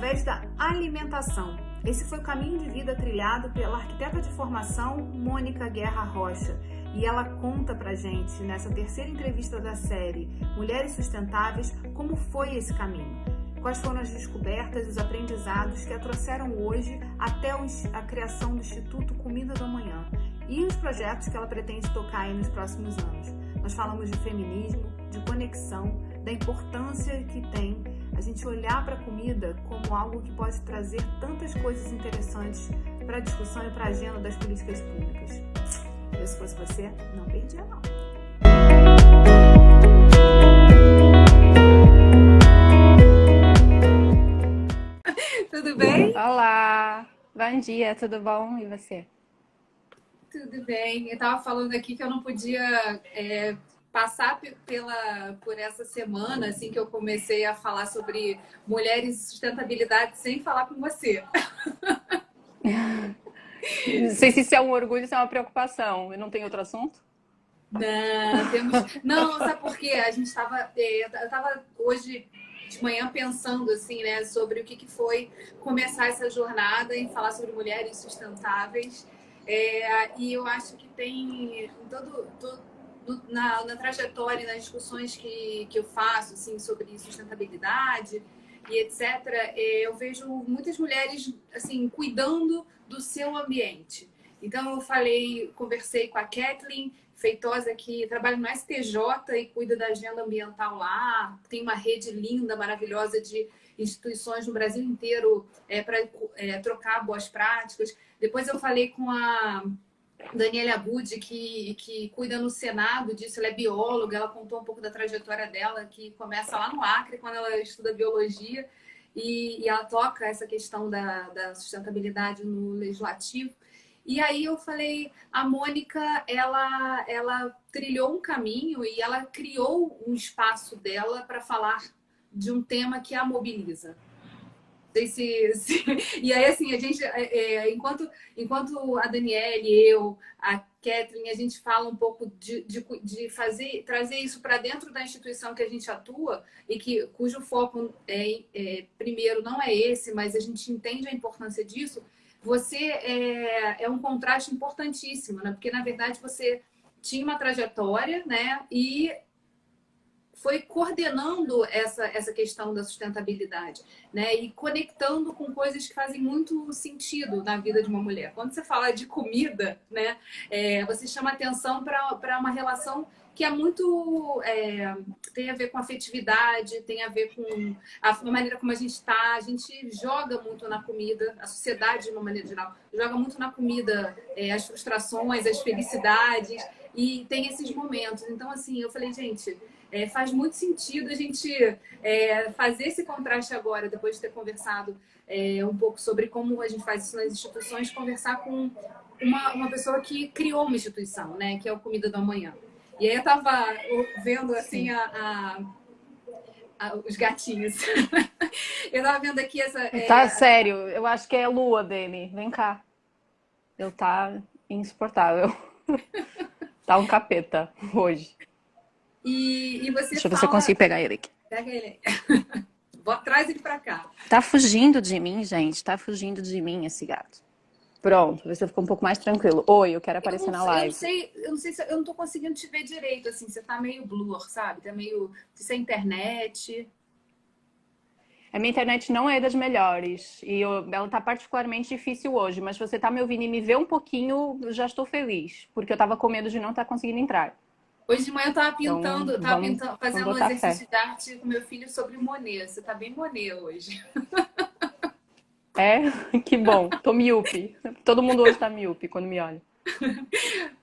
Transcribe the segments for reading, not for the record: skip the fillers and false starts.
através da alimentação. Esse foi o caminho de vida trilhado pela arquiteta de formação Mônica Guerra Rocha. E ela conta pra gente, nessa terceira entrevista da série Mulheres Sustentáveis, como foi esse caminho. Quais foram as descobertas e os aprendizados que a trouxeram hoje até a criação do Instituto Comida do Amanhã e os projetos que ela pretende tocar aí nos próximos anos. Nós falamos de feminismo, de conexão, da importância que tem a gente olhar para a comida como algo que pode trazer tantas coisas interessantes para a discussão e para a agenda das políticas públicas. Eu, se fosse você, não perdia não. Tudo bem? Olá, bom dia, tudo bom? E você? Tudo bem. Eu estava falando aqui que eu não podia passar por essa semana, assim, que eu comecei a falar sobre mulheres e sustentabilidade sem falar com você. Não sei se isso é um orgulho ou se é uma preocupação. E não tem outro assunto? Não, sabe por quê? A gente estava... eu estava hoje de manhã pensando, assim, né, sobre o que foi começar essa jornada em falar sobre mulheres sustentáveis. E eu acho que tem na trajetória, nas discussões que eu faço assim, sobre sustentabilidade e etc., eu vejo muitas mulheres assim, cuidando do seu ambiente. Então, conversei com a Kathleen Feitosa, que trabalha no STJ e cuida da agenda ambiental lá. Tem uma rede linda, maravilhosa de instituições no Brasil inteiro para trocar boas práticas. Depois eu falei com a Daniela Abud, que cuida no Senado disso, ela é bióloga, ela contou um pouco da trajetória dela, que começa lá no Acre, quando ela estuda biologia, e ela toca essa questão da sustentabilidade no legislativo. E aí eu falei, a Mônica, ela trilhou um caminho e ela criou um espaço dela para falar de um tema que a mobiliza. E aí, assim, a gente, enquanto a Daniele, eu, a Kathleen, a gente fala um pouco de trazer isso para dentro da instituição que a gente atua e cujo foco, primeiro, não é esse, mas a gente entende a importância disso. Você é um contraste importantíssimo, né? Porque, na verdade, você tinha uma trajetória, né? E foi coordenando essa questão da sustentabilidade, né? E conectando com coisas que fazem muito sentido na vida de uma mulher. Quando você fala de comida, né? Você chama atenção para uma relação que é muito... tem a ver com afetividade, tem a ver com a maneira como a gente está. A gente joga muito na comida, a sociedade, de uma maneira geral, joga muito na comida as frustrações, as felicidades, e tem esses momentos. Então, assim, eu falei, gente... faz muito sentido a gente fazer esse contraste agora, depois de ter conversado um pouco sobre como a gente faz isso nas instituições, conversar com uma pessoa que criou uma instituição, né, que é o Comida do Amanhã. E aí eu estava vendo assim os gatinhos. Eu estava vendo aqui essa... Tá sério, eu acho que é a lua dele. Vem cá. Ele tá insuportável. Tá um capeta hoje. E você Deixa eu ver se eu consigo pegar ele aqui. Pega ele. Traz ele pra cá. Tá fugindo de mim, gente. Tá fugindo de mim esse gato. Pronto, você ficou um pouco mais tranquilo. Oi, eu quero aparecer na live. Eu não sei se eu não tô conseguindo te ver direito, assim. Você tá meio blur, sabe? Tá meio... Se é internet... A minha internet não é das melhores. E ela tá particularmente difícil hoje. Mas se você tá me ouvindo e me vê um pouquinho, eu já estou feliz. Porque eu tava com medo de não estar conseguindo entrar. Hoje de manhã eu tava pintando, então, fazendo um exercício de arte com meu filho sobre Monet. Você tá bem Monet hoje. Que bom. Tô míope. Todo mundo hoje tá míope quando me olha.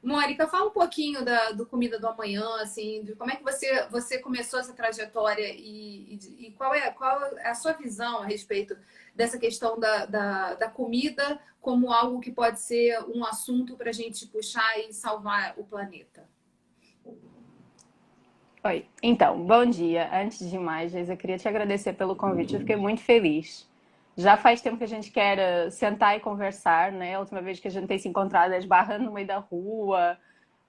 Mônica, fala um pouquinho do Comida do Amanhã, assim, de como é que você começou essa trajetória e qual é a sua visão a respeito dessa questão da comida como algo que pode ser um assunto para a gente puxar e salvar o planeta. Oi. Então, bom dia. Antes de mais, Geisa, eu queria te agradecer pelo convite. Eu fiquei muito feliz. Já faz tempo que a gente quer sentar e conversar, né? A última vez que a gente tem se encontrado é esbarrando no meio da rua,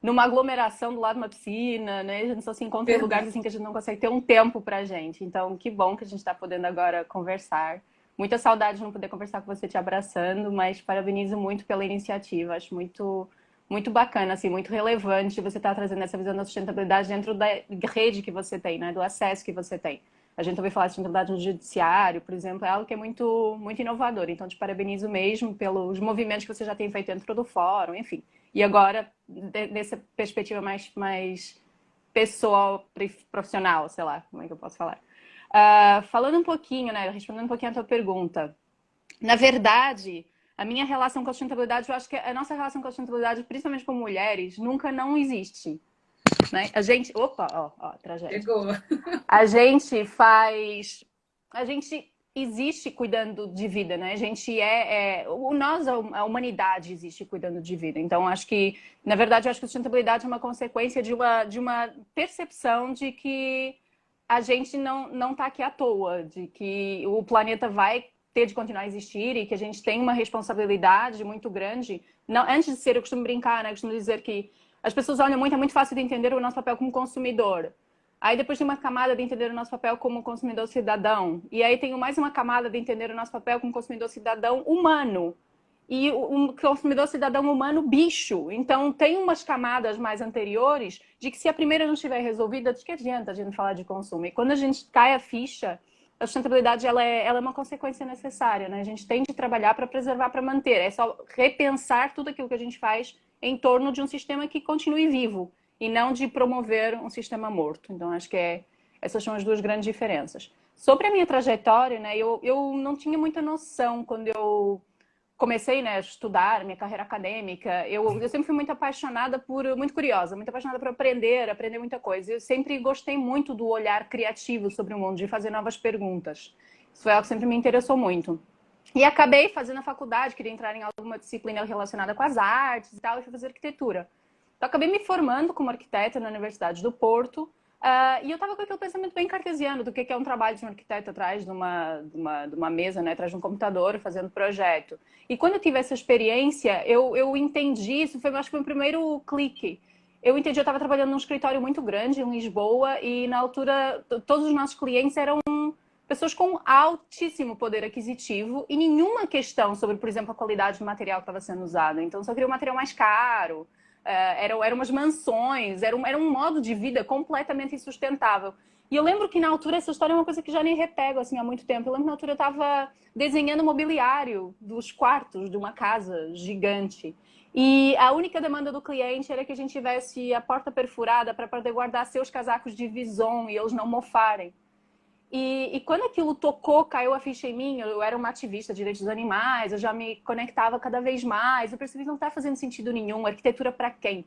numa aglomeração do lado de uma piscina, né? A gente só se encontra em lugares assim que a gente não consegue ter um tempo pra gente. Então, que bom que a gente está podendo agora conversar. Muita saudade de não poder conversar com você te abraçando, mas parabenizo muito pela iniciativa. Acho muito bacana, assim, muito relevante você estar trazendo essa visão da sustentabilidade dentro da rede que você tem, né? Do acesso que você tem. A gente ouviu falar de sustentabilidade no judiciário, por exemplo, é algo que é muito inovador. Então, te parabenizo mesmo pelos movimentos que você já tem feito dentro do fórum, enfim. E agora, dessa perspectiva mais pessoal, profissional, sei lá, como é que eu posso falar? Falando um pouquinho, né, respondendo um pouquinho a tua pergunta. Na verdade, a minha relação com a sustentabilidade, eu acho que a nossa relação com a sustentabilidade, principalmente com mulheres, nunca não existe. Né? A gente... Opa, ó, tragédia. Pegou. A gente existe cuidando de vida, né? A gente a humanidade existe cuidando de vida. Então, acho que, na verdade, eu acho que a sustentabilidade é uma consequência de uma percepção de que a gente não está aqui à toa, de que o planeta vai ter de continuar a existir e que a gente tem uma responsabilidade muito grande. Não, antes de ser, eu costumo brincar, né? Eu costumo dizer que as pessoas olham muito, é muito fácil de entender o nosso papel como consumidor. Aí depois tem uma camada de entender o nosso papel como consumidor cidadão. E aí tem mais uma camada de entender o nosso papel como consumidor cidadão humano. E um consumidor cidadão humano bicho. Então tem umas camadas mais anteriores de que se a primeira não estiver resolvida, de que adianta a gente falar de consumo? E quando a gente cai a ficha, a sustentabilidade ela é uma consequência necessária, né? A gente tem de trabalhar para preservar, para manter. É só repensar tudo aquilo que a gente faz em torno de um sistema que continue vivo e não de promover um sistema morto. Então, acho que essas são as duas grandes diferenças. Sobre a minha trajetória, né, eu não tinha muita noção quando eu comecei, né, a estudar minha carreira acadêmica. Eu sempre fui muito apaixonada muito curiosa, muito apaixonada por aprender muita coisa. Eu sempre gostei muito do olhar criativo sobre o mundo, de fazer novas perguntas. Isso foi algo que sempre me interessou muito. E acabei fazendo a faculdade, queria entrar em alguma disciplina relacionada com as artes e tal, e fui fazer arquitetura. Então, acabei me formando como arquiteta na Universidade do Porto, e eu estava com aquele pensamento bem cartesiano do que é um trabalho de um arquiteto atrás de uma mesa, né, atrás de um computador, fazendo projeto. E quando eu tive essa experiência, eu entendi, acho que foi o primeiro clique. Eu estava trabalhando num escritório muito grande em Lisboa, e na altura todos os nossos clientes eram pessoas com altíssimo poder aquisitivo e nenhuma questão sobre, por exemplo, a qualidade do material que estava sendo usado. Então, só queria um material mais caro. Eram umas mansões, era um modo de vida completamente insustentável. E eu lembro que na altura, essa história é uma coisa que já nem repego assim, há muito tempo. Eu lembro que na altura eu estava desenhando o mobiliário dos quartos de uma casa gigante. E a única demanda do cliente era que a gente tivesse a porta perfurada para poder guardar seus casacos de Vison e eles não mofarem. E quando aquilo tocou, caiu a ficha em mim, eu era uma ativista de direitos dos animais, eu já me conectava cada vez mais, eu percebi que não está fazendo sentido nenhum, arquitetura para quem?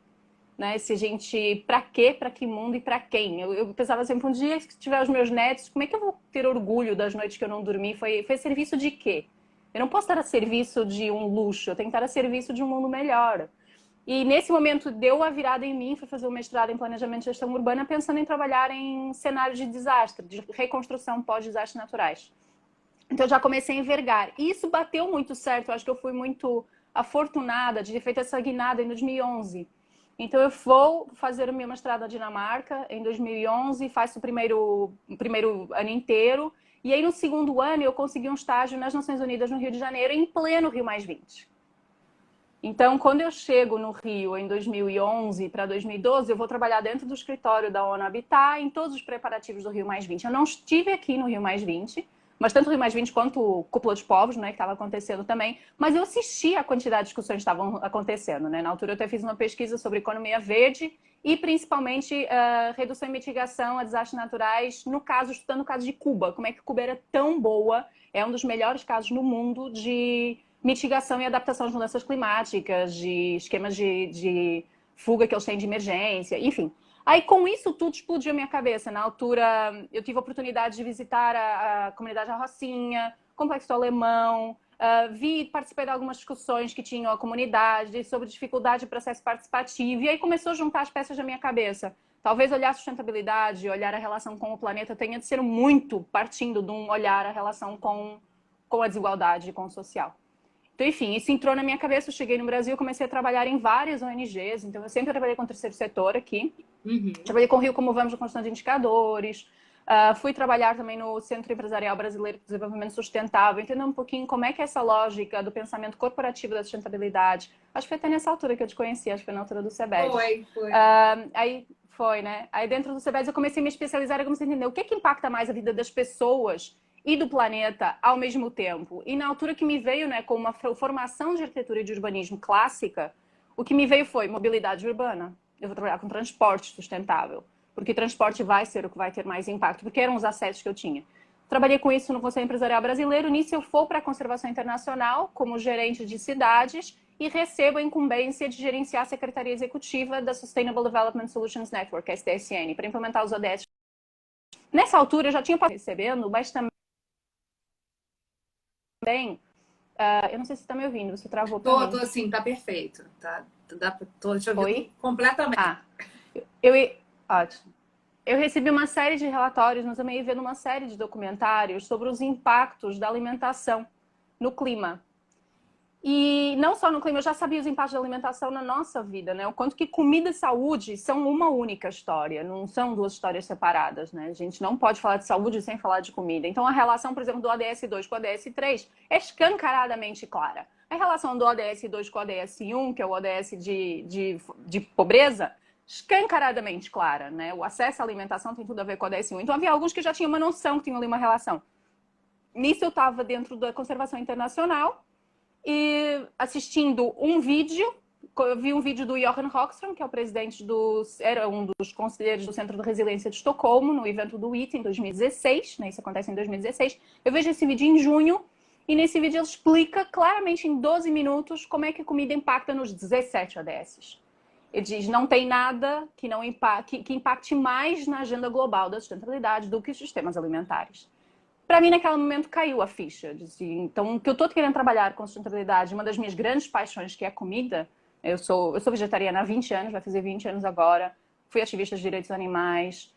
Né? Se a gente, para quê, para que mundo e para quem? Eu pensava sempre, um dia que tiver os meus netos, como é que eu vou ter orgulho das noites que eu não dormi? Foi serviço de quê? Eu não posso estar a serviço de um luxo, eu tenho que estar a serviço de um mundo melhor. E nesse momento deu a virada em mim, fui fazer um mestrado em planejamento e gestão urbana pensando em trabalhar em cenários de desastre, de reconstrução pós-desastres naturais. Então eu já comecei a envergar. E isso bateu muito certo, eu acho que eu fui muito afortunada de ter feito essa guinada em 2011. Então eu vou fazer o meu mestrado na Dinamarca em 2011, faço o primeiro ano inteiro. E aí no segundo ano eu consegui um estágio nas Nações Unidas no Rio de Janeiro, em pleno Rio Mais 20. Então, quando eu chego no Rio em 2011 para 2012, eu vou trabalhar dentro do escritório da ONU Habitat em todos os preparativos do Rio Mais 20. Eu não estive aqui no Rio Mais 20, mas tanto o Rio Mais 20 quanto o Cúpula dos Povos, né, que estava acontecendo também, mas eu assisti a quantidade de discussões que estavam acontecendo. Né? Na altura eu até fiz uma pesquisa sobre economia verde e principalmente redução e mitigação a desastres naturais, estudando o caso de Cuba. Como é que Cuba era tão boa, é um dos melhores casos no mundo de mitigação e adaptação às mudanças climáticas, de esquemas de fuga que eles têm de emergência, enfim. Aí, com isso, tudo explodiu a minha cabeça. Na altura, eu tive a oportunidade de visitar a comunidade da Rocinha, Complexo do Alemão, participei de algumas discussões que tinham a comunidade sobre dificuldade de processo participativo, e aí começou a juntar as peças da minha cabeça. Talvez olhar a sustentabilidade, olhar a relação com o planeta tenha de ser muito partindo de um olhar a relação com a desigualdade e com o social. Então, enfim, isso entrou na minha cabeça. Eu cheguei no Brasil, comecei a trabalhar em várias ONGs. Então, eu sempre trabalhei com o terceiro setor aqui. Trabalhei com o Rio Como Vamos, na construção de indicadores. Fui trabalhar também no Centro Empresarial Brasileiro de Desenvolvimento Sustentável, entendendo um pouquinho como é que é essa lógica do pensamento corporativo da sustentabilidade. Acho que foi até nessa altura que eu te conheci, acho que foi na altura do CEBED. Foi. Aí foi, né? Aí dentro do CEBED eu comecei a me especializar e comecei a entender o que impacta mais a vida das pessoas e do planeta ao mesmo tempo. E na altura que me veio, né, com uma formação de arquitetura e de urbanismo clássica, o que me veio foi mobilidade urbana. Eu vou trabalhar com transporte sustentável, porque transporte vai ser o que vai ter mais impacto, porque eram os acessos que eu tinha. Trabalhei com isso no Conselho Empresarial Brasileiro. Nisso eu fui para a Conservação Internacional como gerente de cidades e recebo a incumbência de gerenciar a Secretaria Executiva da Sustainable Development Solutions Network, SDSN, para implementar os ODS. Nessa altura eu já tinha recebendo, mas também eu não sei se você está me ouvindo, você travou para mim. Tô assim, tá perfeito. Tô te ouvindo completamente. Ótimo. Eu recebi uma série de relatórios, mas também vendo uma série de documentários sobre os impactos da alimentação no clima. E não só no clima, eu já sabia os impactos da alimentação na nossa vida, né? O quanto que comida e saúde são uma única história, não são duas histórias separadas, né? A gente não pode falar de saúde sem falar de comida. Então a relação, por exemplo, do ODS 2 com o ODS 3 é escancaradamente clara. A relação do ODS 2 com o ODS 1, que é o ODS de pobreza, escancaradamente clara, né? O acesso à alimentação tem tudo a ver com o ODS 1. Então havia alguns que já tinham uma noção que tinham ali uma relação. Nisso eu estava dentro da Conservação Internacional, e assistindo um vídeo, eu vi um vídeo do Johan Rockström, que é o presidente era um dos conselheiros do Centro de Resiliência de Estocolmo, no evento do ITA em 2016, né? Isso acontece em 2016. Eu vejo esse vídeo em junho, e nesse vídeo ele explica claramente em 12 minutos como é que a comida impacta nos 17 ODS. Ele diz, não tem nada que impacte mais na agenda global da sustentabilidade do que os sistemas alimentares. Para mim, naquele momento, caiu a ficha. Então, o que eu estou querendo trabalhar com sustentabilidade, uma das minhas grandes paixões, que é a comida. Eu sou vegetariana há 20 anos, vai fazer 20 anos agora. Fui ativista de direitos animais.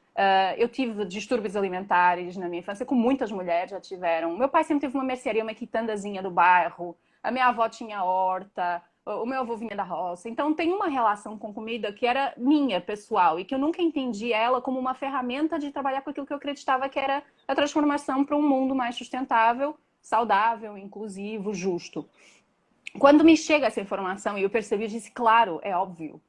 Eu tive distúrbios alimentares na minha infância, como muitas mulheres já tiveram. Meu pai sempre teve uma mercearia, uma quitandazinha do bairro. A minha avó tinha horta. O meu avô vinha da roça. Então, tem uma relação com comida que era minha, pessoal, e que eu nunca entendi ela como uma ferramenta de trabalhar com aquilo que eu acreditava que era a transformação para um mundo mais sustentável, saudável, inclusivo, justo. Quando me chega essa informação e eu percebi, eu disse, claro, é óbvio.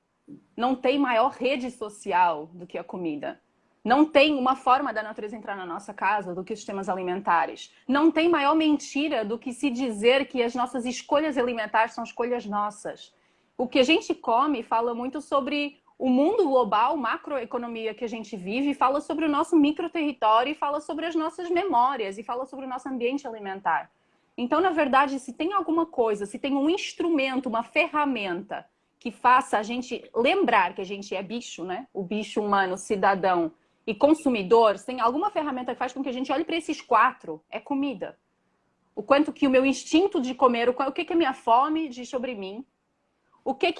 Não tem maior rede social do que a comida. Não tem uma forma da natureza entrar na nossa casa do que os sistemas alimentares. Não tem maior mentira do que se dizer que as nossas escolhas alimentares são escolhas nossas. O que a gente come fala muito sobre o mundo global, macroeconomia que a gente vive, fala sobre o nosso microterritório, fala sobre as nossas memórias e fala sobre o nosso ambiente alimentar. Então, na verdade, se tem alguma coisa, se tem um instrumento, uma ferramenta que faça a gente lembrar que a gente é bicho, né? O bicho humano, cidadão, e consumidor, tem alguma ferramenta que faz com que a gente olhe para esses quatro, é comida. O quanto que o meu instinto de comer, o que a minha fome diz sobre mim, o que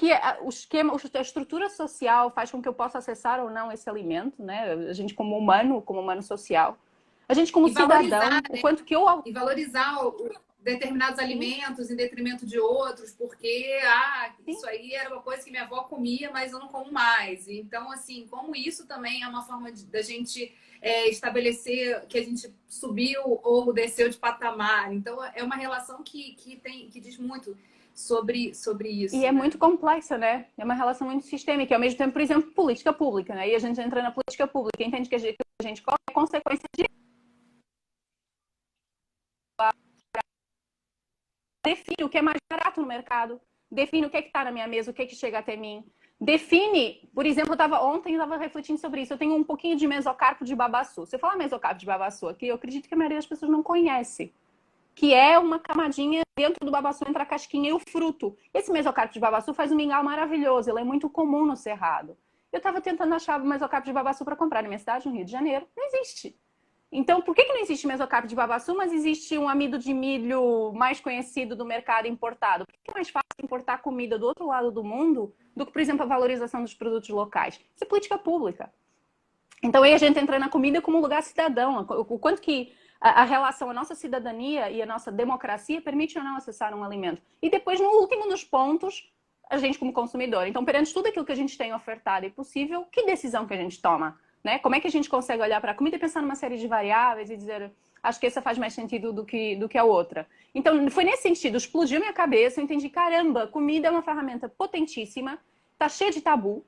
o esquema, a estrutura social faz com que eu possa acessar ou não esse alimento, né? A gente como humano social. A gente como cidadão, né? O quanto que eu... E valorizar determinados alimentos em detrimento de outros, porque isso aí era uma coisa que minha avó comia, mas eu não como mais. Então, assim, como isso também é uma forma da gente estabelecer que a gente subiu ou desceu de patamar. Então, é uma relação que diz muito sobre isso. E é muito complexa, né? É uma relação muito sistêmica. Ao mesmo tempo, por exemplo, política pública, né? E a gente entra na política pública, entende que a gente corre é consequência de... Define o que é mais barato no mercado. Define o que está na minha mesa, o que chega até mim. Define, por exemplo, ontem eu estava refletindo sobre isso. Eu tenho um pouquinho de mesocarpo de babaçu. Se eu falar mesocarpo de babaçu aqui, eu acredito que a maioria das pessoas não conhece. Que é uma camadinha dentro do babaçu entre a casquinha e o fruto. Esse mesocarpo de babaçu faz um mingau maravilhoso. Ele é muito comum no Cerrado. Eu estava tentando achar o mesocarpo de babaçu para comprar na minha cidade, no Rio de Janeiro. Não existe. Então, por que não existe mesocarpo de babaçu, mas existe um amido de milho mais conhecido do mercado importado? Por que é mais fácil importar comida do outro lado do mundo do que, por exemplo, a valorização dos produtos locais? Isso é política pública. Então, aí a gente entra na comida como um lugar cidadão. O quanto que a relação, a nossa cidadania e a nossa democracia permite ou não acessar um alimento. E depois, no último dos pontos, a gente como consumidor. Então, perante tudo aquilo que a gente tem ofertado e possível, que decisão que a gente toma? né? Como é que a gente consegue olhar para a comida e pensar numa série de variáveis e dizer, acho que essa faz mais sentido do que a outra. Então, foi nesse sentido, explodiu minha cabeça, eu entendi, caramba, comida é uma ferramenta potentíssima, tá cheia de tabu,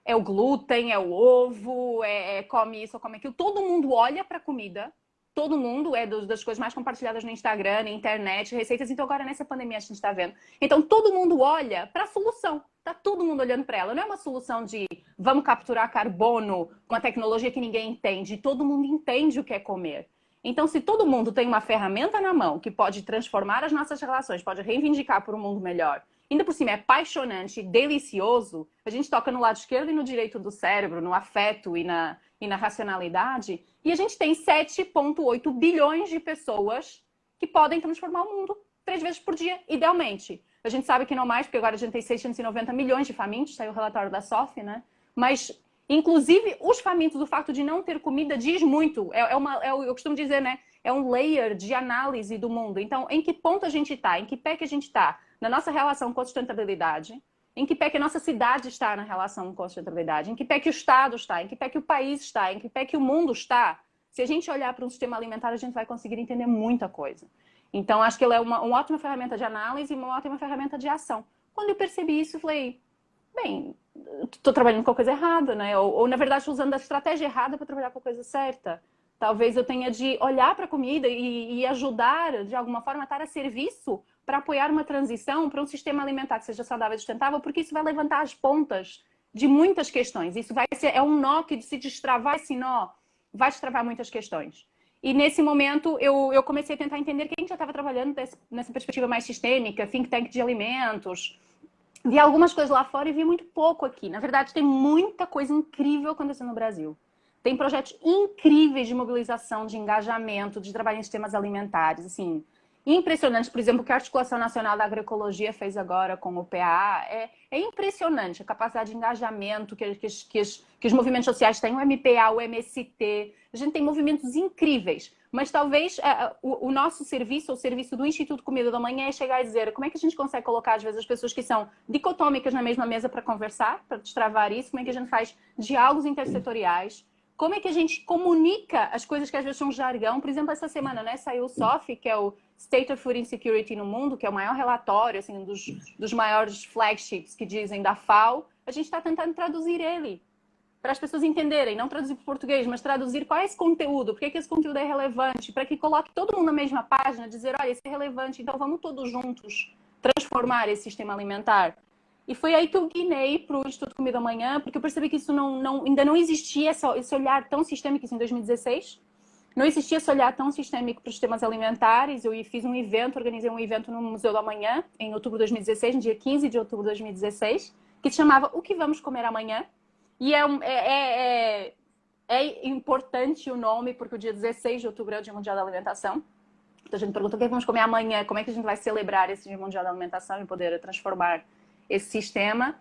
é o glúten, é o ovo, come isso ou come aquilo, todo mundo olha para a comida, todo mundo das coisas mais compartilhadas no Instagram, na internet, receitas, então agora nessa pandemia a gente está vendo. Então, todo mundo olha para a solução. Tá todo mundo olhando para ela. Não é uma solução de vamos capturar carbono com uma tecnologia que ninguém entende. Todo mundo entende o que é comer. Então, se todo mundo tem uma ferramenta na mão que pode transformar as nossas relações, pode reivindicar por um mundo melhor, ainda por cima é apaixonante, delicioso, a gente toca no lado esquerdo e no direito do cérebro, no afeto e na racionalidade, e a gente tem 7,8 bilhões de pessoas que podem transformar o mundo 3 vezes por dia, idealmente. A gente sabe que não mais, porque agora a gente tem 690 milhões de famintos, saiu o relatório da SOF, né? Mas, inclusive, os famintos, o fato de não ter comida diz muito. Eu costumo dizer, né? É um layer de análise do mundo. Então, em que ponto a gente está? Em que pé que a gente está? Na nossa relação com a sustentabilidade? Em que pé que a nossa cidade está na relação com a sustentabilidade? Em que pé que o Estado está? Em que pé que o país está? Em que pé que o mundo está? Se a gente olhar para um sistema alimentar, a gente vai conseguir entender muita coisa. Então, acho que ela é uma ótima ferramenta de análise e uma ótima ferramenta de ação. Quando eu percebi isso, eu falei, bem, estou trabalhando com a coisa errada, né? Ou na verdade, estou usando a estratégia errada para trabalhar com a coisa certa. Talvez eu tenha de olhar para a comida e ajudar, de alguma forma, a estar a serviço para apoiar uma transição para um sistema alimentar que seja saudável e sustentável, porque isso vai levantar as pontas de muitas questões. Isso é um nó que, se destravar esse nó, vai destravar muitas questões. E nesse momento eu comecei a tentar entender que a gente já estava trabalhando nessa perspectiva mais sistêmica, think tank de alimentos. Vi algumas coisas lá fora e vi muito pouco aqui. Na verdade, tem muita coisa incrível acontecendo no Brasil. Tem projetos incríveis de mobilização, de engajamento, de trabalho em sistemas alimentares, assim, impressionante. Por exemplo, o que a Articulação Nacional da Agroecologia fez agora com o PAA é impressionante a capacidade de engajamento que os movimentos sociais têm, o MPA, o MST. A gente tem movimentos incríveis, mas talvez o nosso serviço, o serviço do Instituto Comida da Manhã, é chegar e dizer como é que a gente consegue colocar, às vezes, as pessoas que são dicotômicas na mesma mesa para conversar, para destravar isso, como é que a gente faz diálogos intersetoriais, como é que a gente comunica as coisas que às vezes são jargão. Por exemplo, essa semana, né, saiu o SOF, que é o State of Food Insecurity no mundo, que é o maior relatório, assim, dos maiores flagships que dizem da FAO. A gente está tentando traduzir ele para as pessoas entenderem, não traduzir para o português, mas traduzir qual é esse conteúdo, por que esse conteúdo é relevante, para que coloque todo mundo na mesma página, dizer, olha, isso é relevante, então vamos todos juntos transformar esse sistema alimentar. E foi aí que eu guinei para o Instituto Comida Amanhã, porque eu percebi que isso ainda não existia, esse olhar tão sistêmico, isso em 2016. Não existia esse olhar tão sistêmico para os sistemas alimentares. Eu fiz um evento, organizei um evento no Museu do Amanhã, em outubro de 2016, no dia 15 de outubro de 2016, que se chamava O que Vamos Comer Amanhã? E é importante o nome, porque o dia 16 de outubro é o Dia Mundial da Alimentação. Então a gente pergunta o que vamos comer amanhã, como é que a gente vai celebrar esse Dia Mundial da Alimentação e poder transformar esse sistema.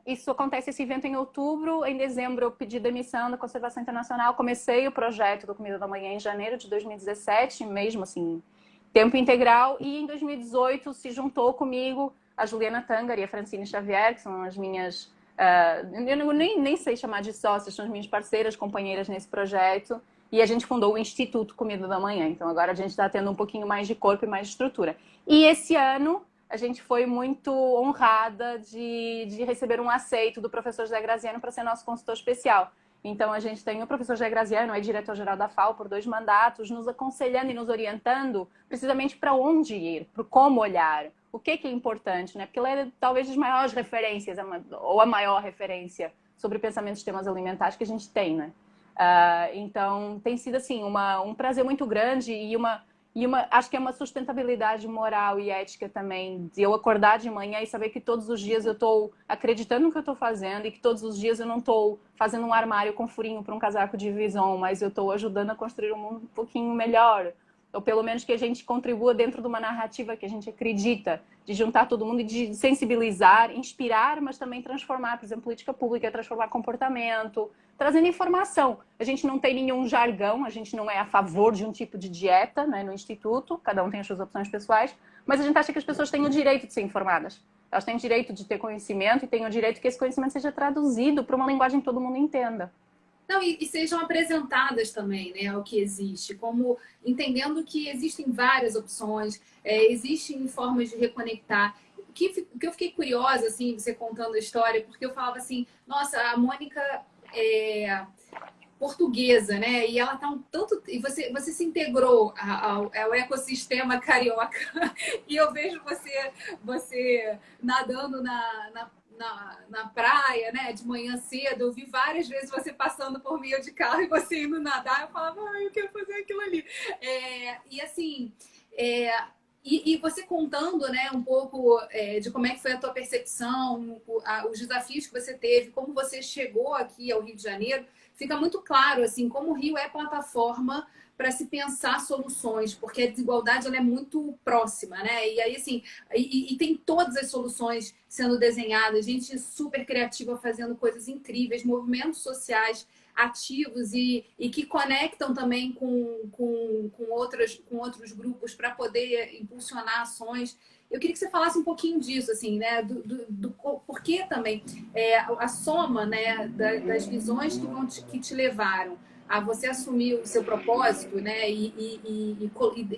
Isso acontece, esse evento em outubro. Em dezembro eu pedi demissão da Conservação Internacional, comecei o projeto do Comida da Manhã em janeiro de 2017, mesmo assim, tempo integral. E em 2018 se juntou comigo a Juliana Tangar e a Francine Xavier, que são as minhas... eu nem sei chamar de sócias, são as minhas parceiras, companheiras nesse projeto. E a gente fundou o Instituto Comida da Manhã. Então agora a gente está tendo um pouquinho mais de corpo e mais de estrutura. E esse ano a gente foi muito honrada de receber um aceito do professor José Graziano para ser nosso consultor especial. Então, a gente tem o professor José Graziano, é diretor-geral da FAO por 2 mandatos, nos aconselhando e nos orientando precisamente para onde ir, para como olhar, o que é importante, né? Porque ele é talvez das maiores referências, ou a maior referência sobre pensamento de sistemas alimentares que a gente tem, né? Então, tem sido, assim, um prazer muito grande e acho que é uma sustentabilidade moral e ética também, de eu acordar de manhã e saber que todos os dias eu estou acreditando no que eu estou fazendo e que todos os dias eu não estou fazendo um armário com furinho para um casaco de Vison, mas eu estou ajudando a construir um mundo um pouquinho melhor. Ou pelo menos que a gente contribua dentro de uma narrativa que a gente acredita, de juntar todo mundo e de sensibilizar, inspirar, mas também transformar, por exemplo, política pública, transformar comportamento, trazendo informação. A gente não tem nenhum jargão, a gente não é a favor de um tipo de dieta, né, no Instituto, cada um tem as suas opções pessoais, mas a gente acha que as pessoas têm o direito de ser informadas. Elas têm o direito de ter conhecimento e têm o direito que esse conhecimento seja traduzido para uma linguagem que todo mundo entenda. Não, e sejam apresentadas também, né, ao que existe, como entendendo que existem várias opções, existem formas de reconectar. Que eu fiquei curiosa, assim, você contando a história, porque eu falava assim, nossa, a Mônica é portuguesa, né? E ela tá um tanto. E você se integrou ao ecossistema carioca. E eu vejo você nadando na praia, né? De manhã cedo. Eu vi várias vezes você passando por meio de carro e você indo nadar. Eu falava, eu quero fazer aquilo ali. E assim. E você contando, né, um pouco de como é que foi a tua percepção, os desafios que você teve, como você chegou aqui ao Rio de Janeiro, fica muito claro assim como o Rio é plataforma para se pensar soluções, porque a desigualdade ela é muito próxima, né? E aí assim, e tem todas as soluções sendo desenhadas, gente super criativa fazendo coisas incríveis, movimentos sociais ativos e que conectam também com outros grupos para poder impulsionar ações. Eu queria que você falasse um pouquinho disso, assim, né? Do porquê também a soma, né, das visões que te levaram a você assumir o seu propósito, né, e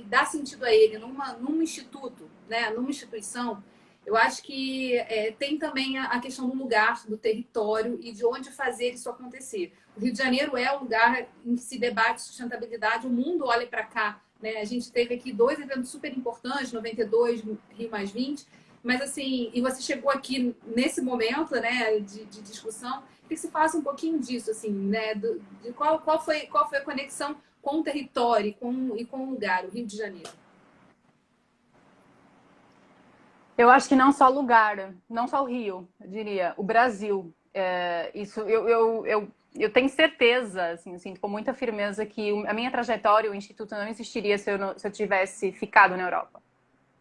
dar sentido a ele num instituto, né, numa instituição. Eu acho que tem também a questão do lugar, do território e de onde fazer isso acontecer. O Rio de Janeiro é o lugar em que se debate sustentabilidade, o mundo olha para cá, né? A gente teve aqui 2 eventos super importantes, 92, Rio+20, mas assim, e você chegou aqui nesse momento, né, de discussão, queria que você falasse um pouquinho disso, assim, né, de qual foi a conexão com o território e com o lugar, o Rio de Janeiro. Eu acho que não só lugar, não só o Rio, eu diria, o Brasil. Isso eu tenho certeza, assim, eu sinto com muita firmeza que a minha trajetória, o Instituto não existiria se eu tivesse ficado na Europa.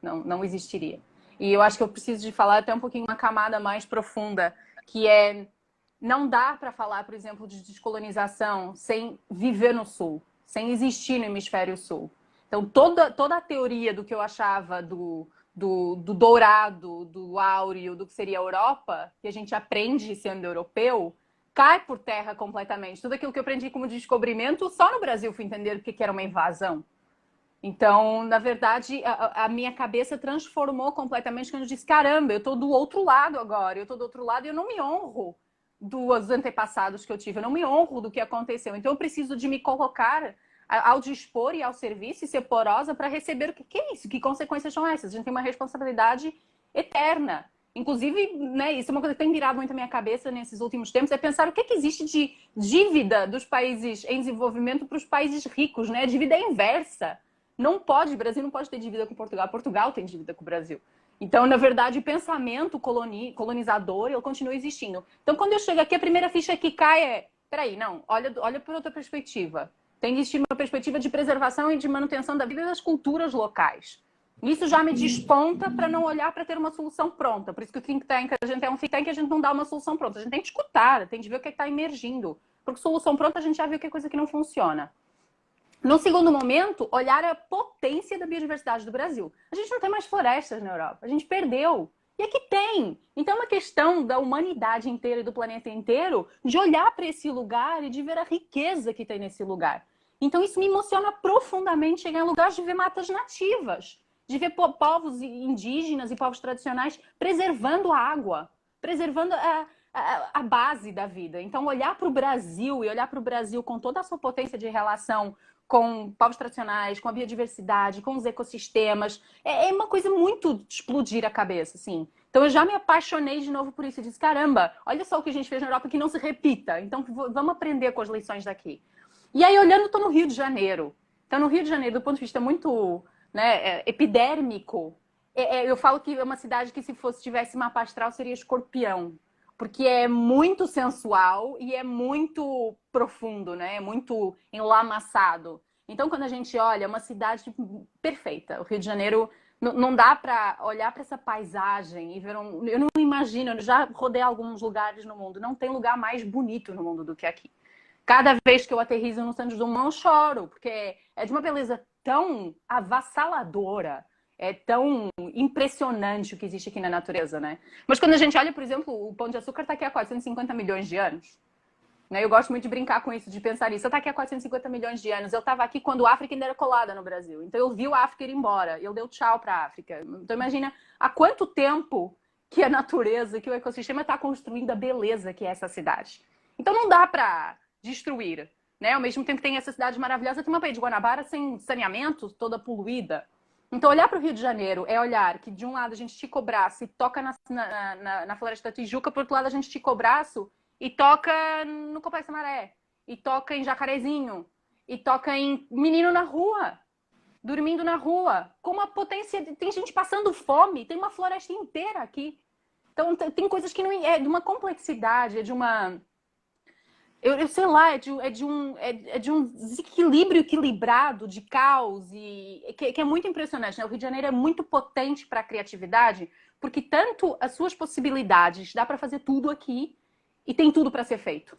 Não existiria. E eu acho que eu preciso de falar até um pouquinho uma camada mais profunda, que não dá para falar, por exemplo, de descolonização sem viver no Sul, sem existir no Hemisfério Sul. Então, toda a teoria do que eu achava do dourado, do áureo, do que seria a Europa, que a gente aprende sendo europeu, cai por terra completamente. Tudo aquilo que eu aprendi como descobrimento, só no Brasil fui entender o que era uma invasão. Então, na verdade, a minha cabeça transformou completamente quando eu disse, caramba, eu estou do outro lado agora, eu estou do outro lado e eu não me honro dos antepassados que eu tive, eu não me honro do que aconteceu. Então, eu preciso de me colocar ao dispor e ao serviço e ser porosa para receber o que é isso, que consequências são essas. A gente tem uma responsabilidade eterna. Inclusive, né, isso é uma coisa que tem virado muito a minha cabeça nesses últimos tempos, é pensar o que existe de dívida dos países em desenvolvimento para os países ricos, né? A dívida é inversa. Não pode, o Brasil não pode ter dívida com Portugal, Portugal tem dívida com o Brasil. Então, na verdade, o pensamento colonizador, ele continua existindo. Então, quando eu chego aqui, a primeira ficha que cai peraí, não, olha por outra perspectiva. Tem que existir uma perspectiva de preservação e de manutenção da vida das culturas locais. Isso já me desponta para não olhar para ter uma solução pronta. Por isso que o think tank, a gente é um think tank, a gente não dá uma solução pronta. A gente tem que escutar, tem que ver o que está emergindo. Porque solução pronta a gente já viu que é coisa que não funciona. No segundo momento, olhar a potência da biodiversidade do Brasil. A gente não tem mais florestas na Europa, a gente perdeu. E aqui tem. Então é uma questão da humanidade inteira e do planeta inteiro de olhar para esse lugar e de ver a riqueza que tem nesse lugar. Então isso me emociona profundamente chegar em lugares de ver matas nativas, de ver povos indígenas e povos tradicionais preservando a água, preservando a base da vida. Então olhar para o Brasil e olhar para o Brasil com toda a sua potência de relação com povos tradicionais, com a biodiversidade, com os ecossistemas. É uma coisa muito de explodir a cabeça, assim. Então eu já me apaixonei de novo por isso. Eu disse, caramba, olha só o que a gente fez na Europa que não se repita. Então vamos aprender com as lições daqui. E aí, olhando, estou no Rio de Janeiro. Então, no Rio de Janeiro, do ponto de vista muito, né, epidérmico, eu falo que é uma cidade que, se tivesse mapa astral, seria Escorpião. Porque é muito sensual e é muito profundo, né? É muito enlamaçado. Então, quando a gente olha, é uma cidade perfeita. O Rio de Janeiro, não dá para olhar para essa paisagem e ver eu não imagino, eu já rodei alguns lugares no mundo, não tem lugar mais bonito no mundo do que aqui. Cada vez que eu aterrizo no Santos Dumont, eu choro, porque é de uma beleza tão avassaladora. É tão impressionante o que existe aqui na natureza, né? Mas quando a gente olha, por exemplo, o Pão de Açúcar está aqui há 450 milhões de anos. Né? Eu gosto muito de brincar com isso, de pensar nisso. Eu estou aqui há 450 milhões de anos. Eu estava aqui quando a África ainda era colada no Brasil. Então eu vi a África ir embora. Eu dei tchau para a África. Então imagina há quanto tempo que a natureza, que o ecossistema está construindo a beleza que é essa cidade. Então não dá para destruir. Né? Ao mesmo tempo que tem essa cidade maravilhosa, tem uma Baía de Guanabara sem saneamento, toda poluída. Então olhar para o Rio de Janeiro é olhar que de um lado a gente estica o braço e toca na Floresta da Tijuca, por outro lado a gente estica o braço e toca no Complexo Maré, e toca em Jacarezinho, e toca em menino na rua, dormindo na rua, com uma potência, tem gente passando fome, tem uma floresta inteira aqui. Então tem coisas que não é de uma complexidade, é de uma... Eu sei lá, é de um desequilíbrio equilibrado, de caos, que é muito impressionante. Né? O Rio de Janeiro é muito potente para a criatividade, porque tanto as suas possibilidades, dá para fazer tudo aqui, e tem tudo para ser feito.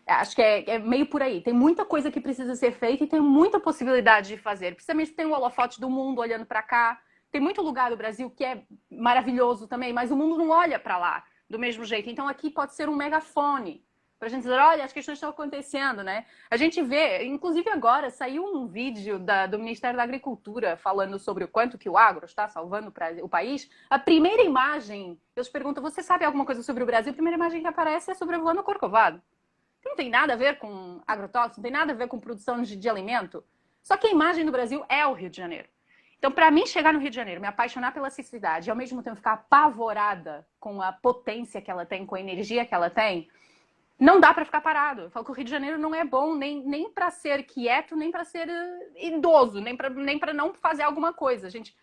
Acho que é meio por aí. Tem muita coisa que precisa ser feita e tem muita possibilidade de fazer. Principalmente tem o holofote do mundo olhando para cá. Tem muito lugar do Brasil que é maravilhoso também, mas o mundo não olha para lá do mesmo jeito. Então aqui pode ser um megafone para a gente dizer, olha, as questões estão acontecendo, né? A gente vê, inclusive agora, saiu um vídeo do Ministério da Agricultura falando sobre o quanto que o agro está salvando o país. A primeira imagem, eles perguntam, você sabe alguma coisa sobre o Brasil? A primeira imagem que aparece é sobrevoando o Corcovado. Não tem nada a ver com agrotóxicos, não tem nada a ver com produção de alimento. Só que a imagem do Brasil é o Rio de Janeiro. Então, para mim, chegar no Rio de Janeiro, me apaixonar pela cidade e ao mesmo tempo ficar apavorada com a potência que ela tem, com a energia que ela tem, não dá para ficar parado. Eu falo que o Rio de Janeiro não é bom nem para ser quieto, nem para ser idoso, nem para não fazer alguma coisa. Gente,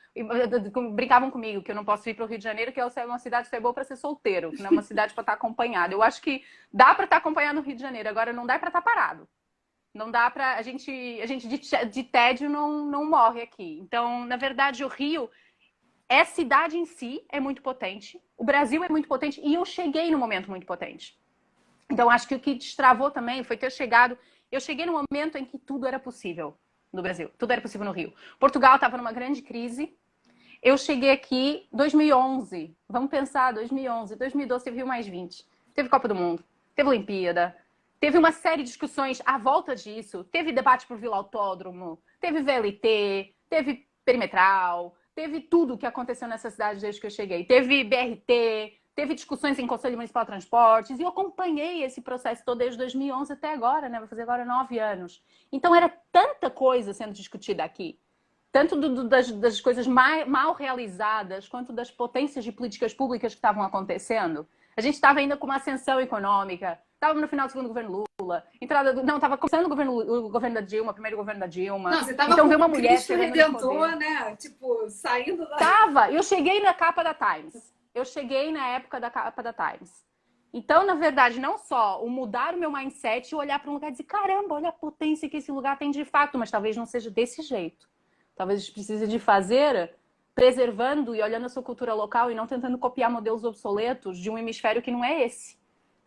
brincavam comigo que eu não posso ir para o Rio de Janeiro, que é uma cidade que é boa para ser solteiro, que não é uma cidade para estar acompanhado. Eu acho que dá para estar acompanhado no Rio de Janeiro, agora não dá para estar parado. Não dá para... A gente de tédio não morre aqui. Então, na verdade, o Rio... A cidade em si é muito potente, o Brasil é muito potente e eu cheguei num momento muito potente. Então, acho que o que destravou também foi ter chegado... Eu cheguei num momento em que tudo era possível no Brasil. Tudo era possível no Rio. Portugal estava numa grande crise. Eu cheguei aqui em 2011. Vamos pensar, 2011. 2012 teve Rio+20. Teve Copa do Mundo. Teve Olimpíada. Teve uma série de discussões à volta disso. Teve debate por Vila Autódromo. Teve VLT. Teve perimetral. Teve tudo o que aconteceu nessa cidade desde que eu cheguei. Teve BRT... Teve discussões em Conselho Municipal de Transportes e eu acompanhei esse processo todo desde 2011 até agora, né? Vai fazer agora 9 anos. Então era tanta coisa sendo discutida aqui, tanto das coisas mal realizadas, quanto das potências de políticas públicas que estavam acontecendo. A gente estava ainda com uma ascensão econômica, estava no final do segundo governo Lula, estava começando o governo da Dilma, o primeiro governo da Dilma. Não, você estava então, com uma o mulher Cristo Redentor, né? Tipo, saindo da... Tava! Eu cheguei na capa da Times. Eu cheguei na época da capa da Times. Então, na verdade, não só o mudar o meu mindset e olhar para um lugar e dizer, caramba, olha a potência que esse lugar tem de fato, mas talvez não seja desse jeito. Talvez a gente precise de fazer preservando e olhando a sua cultura local e não tentando copiar modelos obsoletos de um hemisfério que não é esse.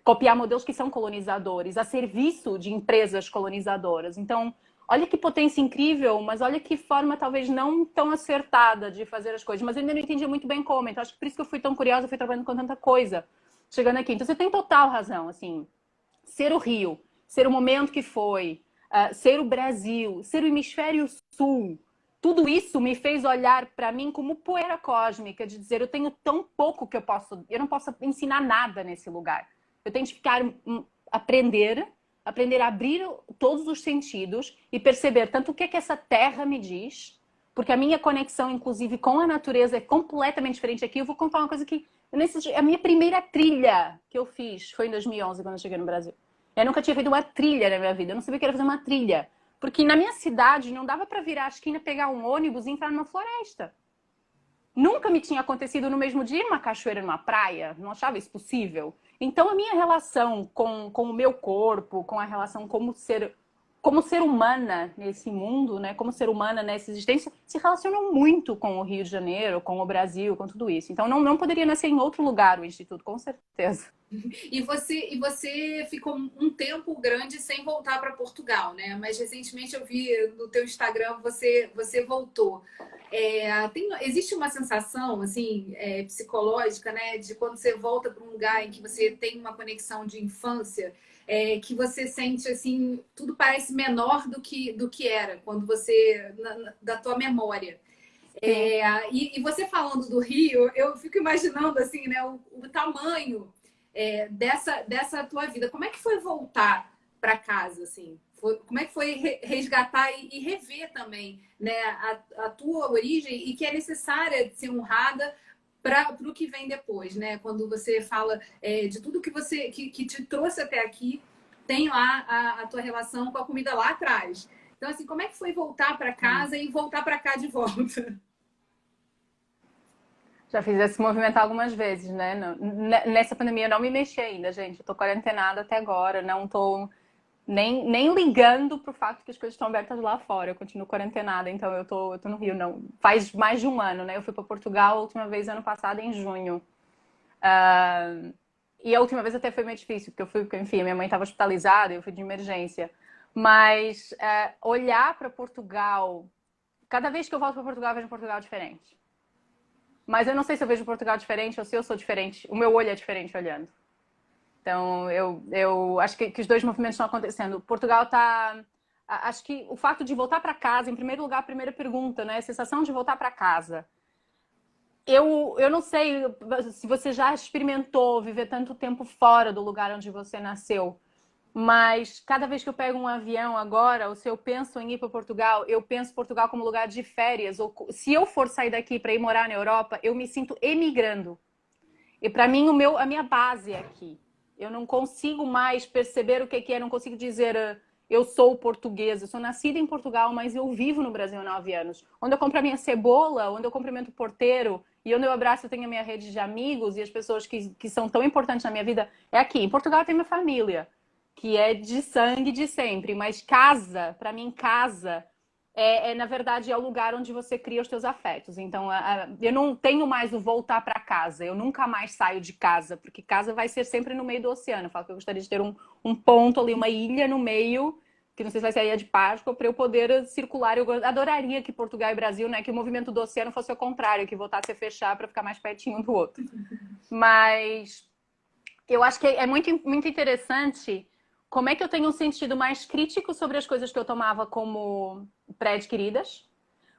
Copiar modelos que são colonizadores, a serviço de empresas colonizadoras. Então, olha que potência incrível, mas olha que forma talvez não tão acertada de fazer as coisas. Mas eu ainda não entendia muito bem como. Então, acho que por isso que eu fui tão curiosa, fui trabalhando com tanta coisa chegando aqui. Então, você tem total razão. Assim, ser o Rio, ser o momento que foi, ser o Brasil, ser o hemisfério sul, tudo isso me fez olhar para mim como poeira cósmica, de dizer, eu tenho tão pouco que eu não posso ensinar nada nesse lugar. Eu tenho de ficar, aprender a abrir todos os sentidos e perceber tanto o que é que essa terra me diz, porque a minha conexão, inclusive, com a natureza é completamente diferente aqui. Eu vou contar uma coisa que... A minha primeira trilha que eu fiz foi em 2011, quando eu cheguei no Brasil. Eu nunca tinha feito uma trilha na minha vida. Eu não sabia o que era fazer uma trilha. Porque na minha cidade não dava para virar a esquina, pegar um ônibus e entrar numa floresta. Nunca me tinha acontecido no mesmo dia numa cachoeira, numa praia. Não achava isso possível. Então, a minha relação com o meu corpo, com a relação como ser humana nesse mundo, né? Como ser humana nessa existência, se relacionam muito com o Rio de Janeiro, com o Brasil, com tudo isso. Então, não poderia nascer em outro lugar o Instituto, com certeza. E você ficou um tempo grande sem voltar para Portugal, né? Mas recentemente eu vi no teu Instagram você voltou. Existe uma sensação assim psicológica, né, de quando você volta para um lugar em que você tem uma conexão de infância, que você sente assim, tudo parece menor do que era, quando você, da tua memória. E você falando do Rio, eu fico imaginando assim, né, o tamanho dessa tua vida. Como é que foi voltar para casa, assim? Como é que foi resgatar e rever também, né, a tua origem e que é necessária de ser honrada para o que vem depois, né? Quando você fala de tudo que você que te trouxe até aqui, tem lá a tua relação com a comida lá atrás. Então, assim, como é que foi voltar para casa e voltar para cá de volta? Já fiz esse movimento algumas vezes, né? Nessa pandemia eu não me mexi ainda, gente. Eu tô quarentenada até agora, não tô nem ligando pro fato que as coisas estão abertas lá fora. Eu continuo quarentenada, então eu tô no Rio, não. Faz mais de um ano, né? Eu fui para Portugal a última vez ano passado, em junho. E a última vez até foi meio difícil, porque enfim, minha mãe estava hospitalizada, eu fui de emergência. Mas olhar para Portugal, cada vez que eu volto para Portugal, eu vejo Portugal diferente. Mas eu não sei se eu vejo Portugal diferente ou se eu sou diferente. O meu olho é diferente olhando. Então, eu acho que os dois movimentos estão acontecendo. Portugal está... Acho que o fato de voltar para casa, em primeiro lugar, a primeira pergunta, né? A sensação de voltar para casa. Eu não sei se você já experimentou viver tanto tempo fora do lugar onde você nasceu. Mas cada vez que eu pego um avião agora, ou se eu penso em ir para Portugal, eu penso Portugal como lugar de férias. Ou se eu for sair daqui para ir morar na Europa, eu me sinto emigrando. E para mim, a minha base é aqui. Eu não consigo mais perceber o que é, não consigo dizer eu sou portuguesa. Eu sou nascida em Portugal, mas eu vivo no Brasil há 9 anos. Onde eu compro a minha cebola, onde eu cumprimento o porteiro, e onde eu abraço, eu tenho a minha rede de amigos e as pessoas que são tão importantes na minha vida, é aqui. Em Portugal eu tenho minha família, que é de sangue de sempre, mas casa, para mim, casa na verdade, é o lugar onde você cria os teus afetos. Então, eu não tenho mais o voltar para casa, eu nunca mais saio de casa, porque casa vai ser sempre no meio do oceano. Eu falo que eu gostaria de ter um ponto ali, uma ilha no meio, que não sei se vai ser a Ilha de Páscoa, para eu poder circular. Eu adoraria que Portugal e Brasil, né, que o movimento do oceano fosse o contrário, que voltasse a fechar para ficar mais pertinho um do outro. Mas eu acho que é muito, muito interessante como é que eu tenho um sentido mais crítico sobre as coisas que eu tomava como pré-adquiridas.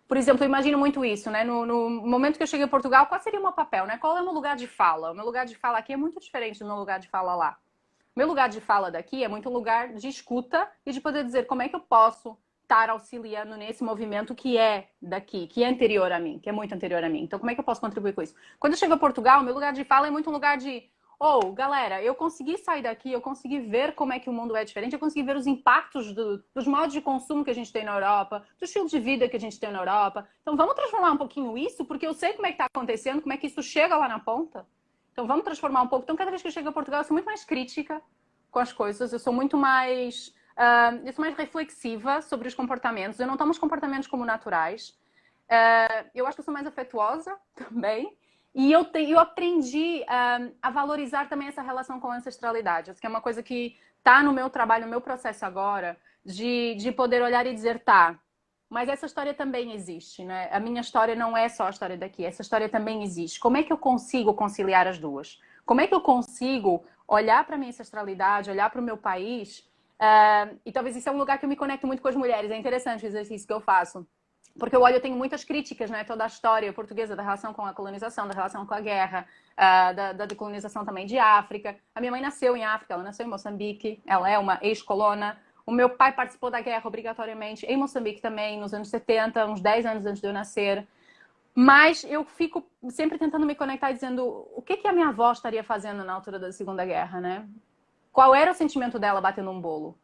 Por exemplo, eu imagino muito isso, né? No momento que eu cheguei a Portugal, qual seria o meu papel, né? Qual é o meu lugar de fala? O meu lugar de fala aqui é muito diferente do meu lugar de fala lá. O meu lugar de fala daqui é muito um lugar de escuta e de poder dizer como é que eu posso estar auxiliando nesse movimento que é daqui, que é anterior a mim, que é muito anterior a mim. Então, como é que eu posso contribuir com isso? Quando eu chego a Portugal, o meu lugar de fala é muito um lugar de galera, eu consegui sair daqui, eu consegui ver como é que o mundo é diferente, eu consegui ver os impactos dos modos de consumo que a gente tem na Europa, do estilo de vida que a gente tem na Europa. Então vamos transformar um pouquinho isso, porque eu sei como é que está acontecendo, como é que isso chega lá na ponta. Então vamos transformar um pouco. Então cada vez que eu chego a Portugal, eu sou muito mais crítica com as coisas, eu sou muito mais... eu sou mais reflexiva sobre os comportamentos, eu não tomo os comportamentos como naturais. Eu acho que eu sou mais afetuosa também. E eu aprendi a valorizar também essa relação com a ancestralidade. Acho que é uma coisa que está no meu trabalho, no meu processo agora, de poder olhar e dizer, tá, mas essa história também existe, né? A minha história não é só a história daqui, essa história também existe. Como é que eu consigo conciliar as duas? Como é que eu consigo olhar para a minha ancestralidade, olhar para o meu país? E talvez isso é um lugar que eu me conecto muito com as mulheres. É interessante o exercício que eu faço. Porque eu tenho muitas críticas, né? Toda a história portuguesa da relação com a colonização, da relação com a guerra, da decolonização também de África. A minha mãe nasceu em África, ela nasceu em Moçambique, ela é uma ex-colona. O meu pai participou da guerra obrigatoriamente em Moçambique também, nos anos 70, uns 10 anos antes de eu nascer. Mas eu fico sempre tentando me conectar dizendo o que a minha avó estaria fazendo na altura da Segunda Guerra, né? Qual era o sentimento dela batendo um bolo?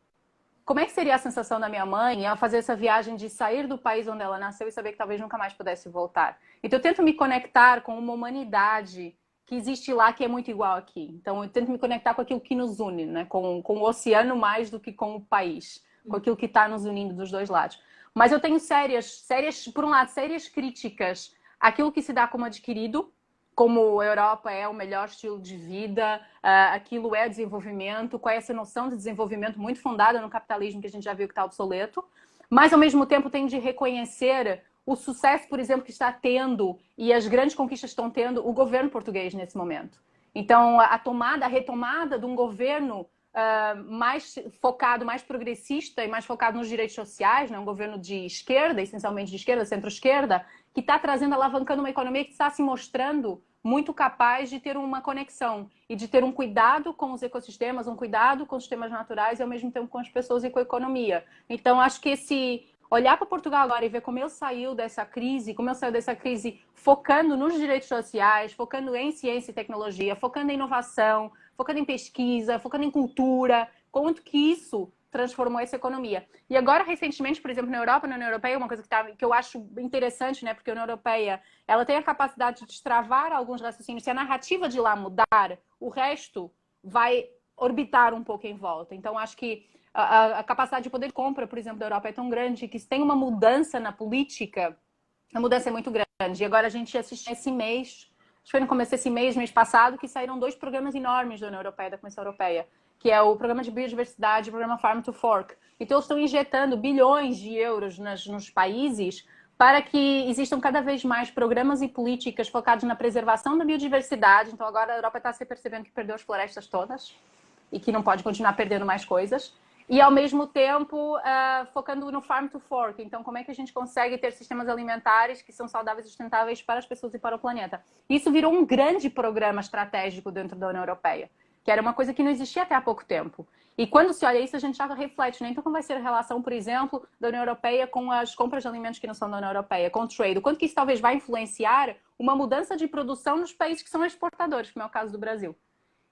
Como é que seria a sensação da minha mãe ao fazer essa viagem de sair do país onde ela nasceu e saber que talvez nunca mais pudesse voltar? Então eu tento me conectar com uma humanidade que existe lá que é muito igual aqui. Então eu tento me conectar com aquilo que nos une, né? Com o oceano mais do que com o país, com aquilo que está nos unindo dos dois lados. Mas eu tenho sérias, por um lado, sérias críticas àquilo que se dá como adquirido, como a Europa é o melhor estilo de vida, aquilo é desenvolvimento, com essa noção de desenvolvimento muito fundada no capitalismo que a gente já viu que está obsoleto, mas ao mesmo tempo tem de reconhecer o sucesso, por exemplo, que está tendo e as grandes conquistas que estão tendo o governo português nesse momento. Então, a retomada de um governo mais focado, mais progressista e mais focado nos direitos sociais, né? Um governo de esquerda, essencialmente de esquerda, centro-esquerda, que está trazendo, alavancando uma economia que está se mostrando muito capaz de ter uma conexão e de ter um cuidado com os ecossistemas, um cuidado com os sistemas naturais e ao mesmo tempo com as pessoas e com a economia. Então, acho que esse olhar para Portugal agora e ver como ele saiu dessa crise, focando nos direitos sociais, focando em ciência e tecnologia, focando em inovação, focando em pesquisa, focando em cultura, quanto que isso transformou essa economia. E agora, recentemente, por exemplo, na União Europeia, uma coisa que eu acho interessante, né, porque a União Europeia, ela tem a capacidade de destravar alguns raciocínios. Se a narrativa de lá mudar, o resto vai orbitar um pouco em volta. Então, acho que a capacidade de poder de compra, por exemplo, da Europa é tão grande que se tem uma mudança na política, a mudança é muito grande. E agora a gente assistiu esse mês, acho que foi no começo desse mês passado, que saíram 2 programas enormes da União Europeia, da Comissão Europeia, que é o Programa de Biodiversidade e o Programa Farm to Fork. Então, eles estão injetando bilhões de euros nos países para que existam cada vez mais programas e políticas focados na preservação da biodiversidade. Então, agora a Europa está se percebendo que perdeu as florestas todas e que não pode continuar perdendo mais coisas. E, ao mesmo tempo, focando no Farm to Fork. Então, como é que a gente consegue ter sistemas alimentares que são saudáveis e sustentáveis para as pessoas e para o planeta? Isso virou um grande programa estratégico dentro da União Europeia, que era uma coisa que não existia até há pouco tempo. E quando se olha isso, a gente já reflete, né? Então, como vai ser a relação, por exemplo, da União Europeia com as compras de alimentos que não são da União Europeia, com o trade? O quanto que isso talvez vai influenciar uma mudança de produção nos países que são exportadores, como é o caso do Brasil.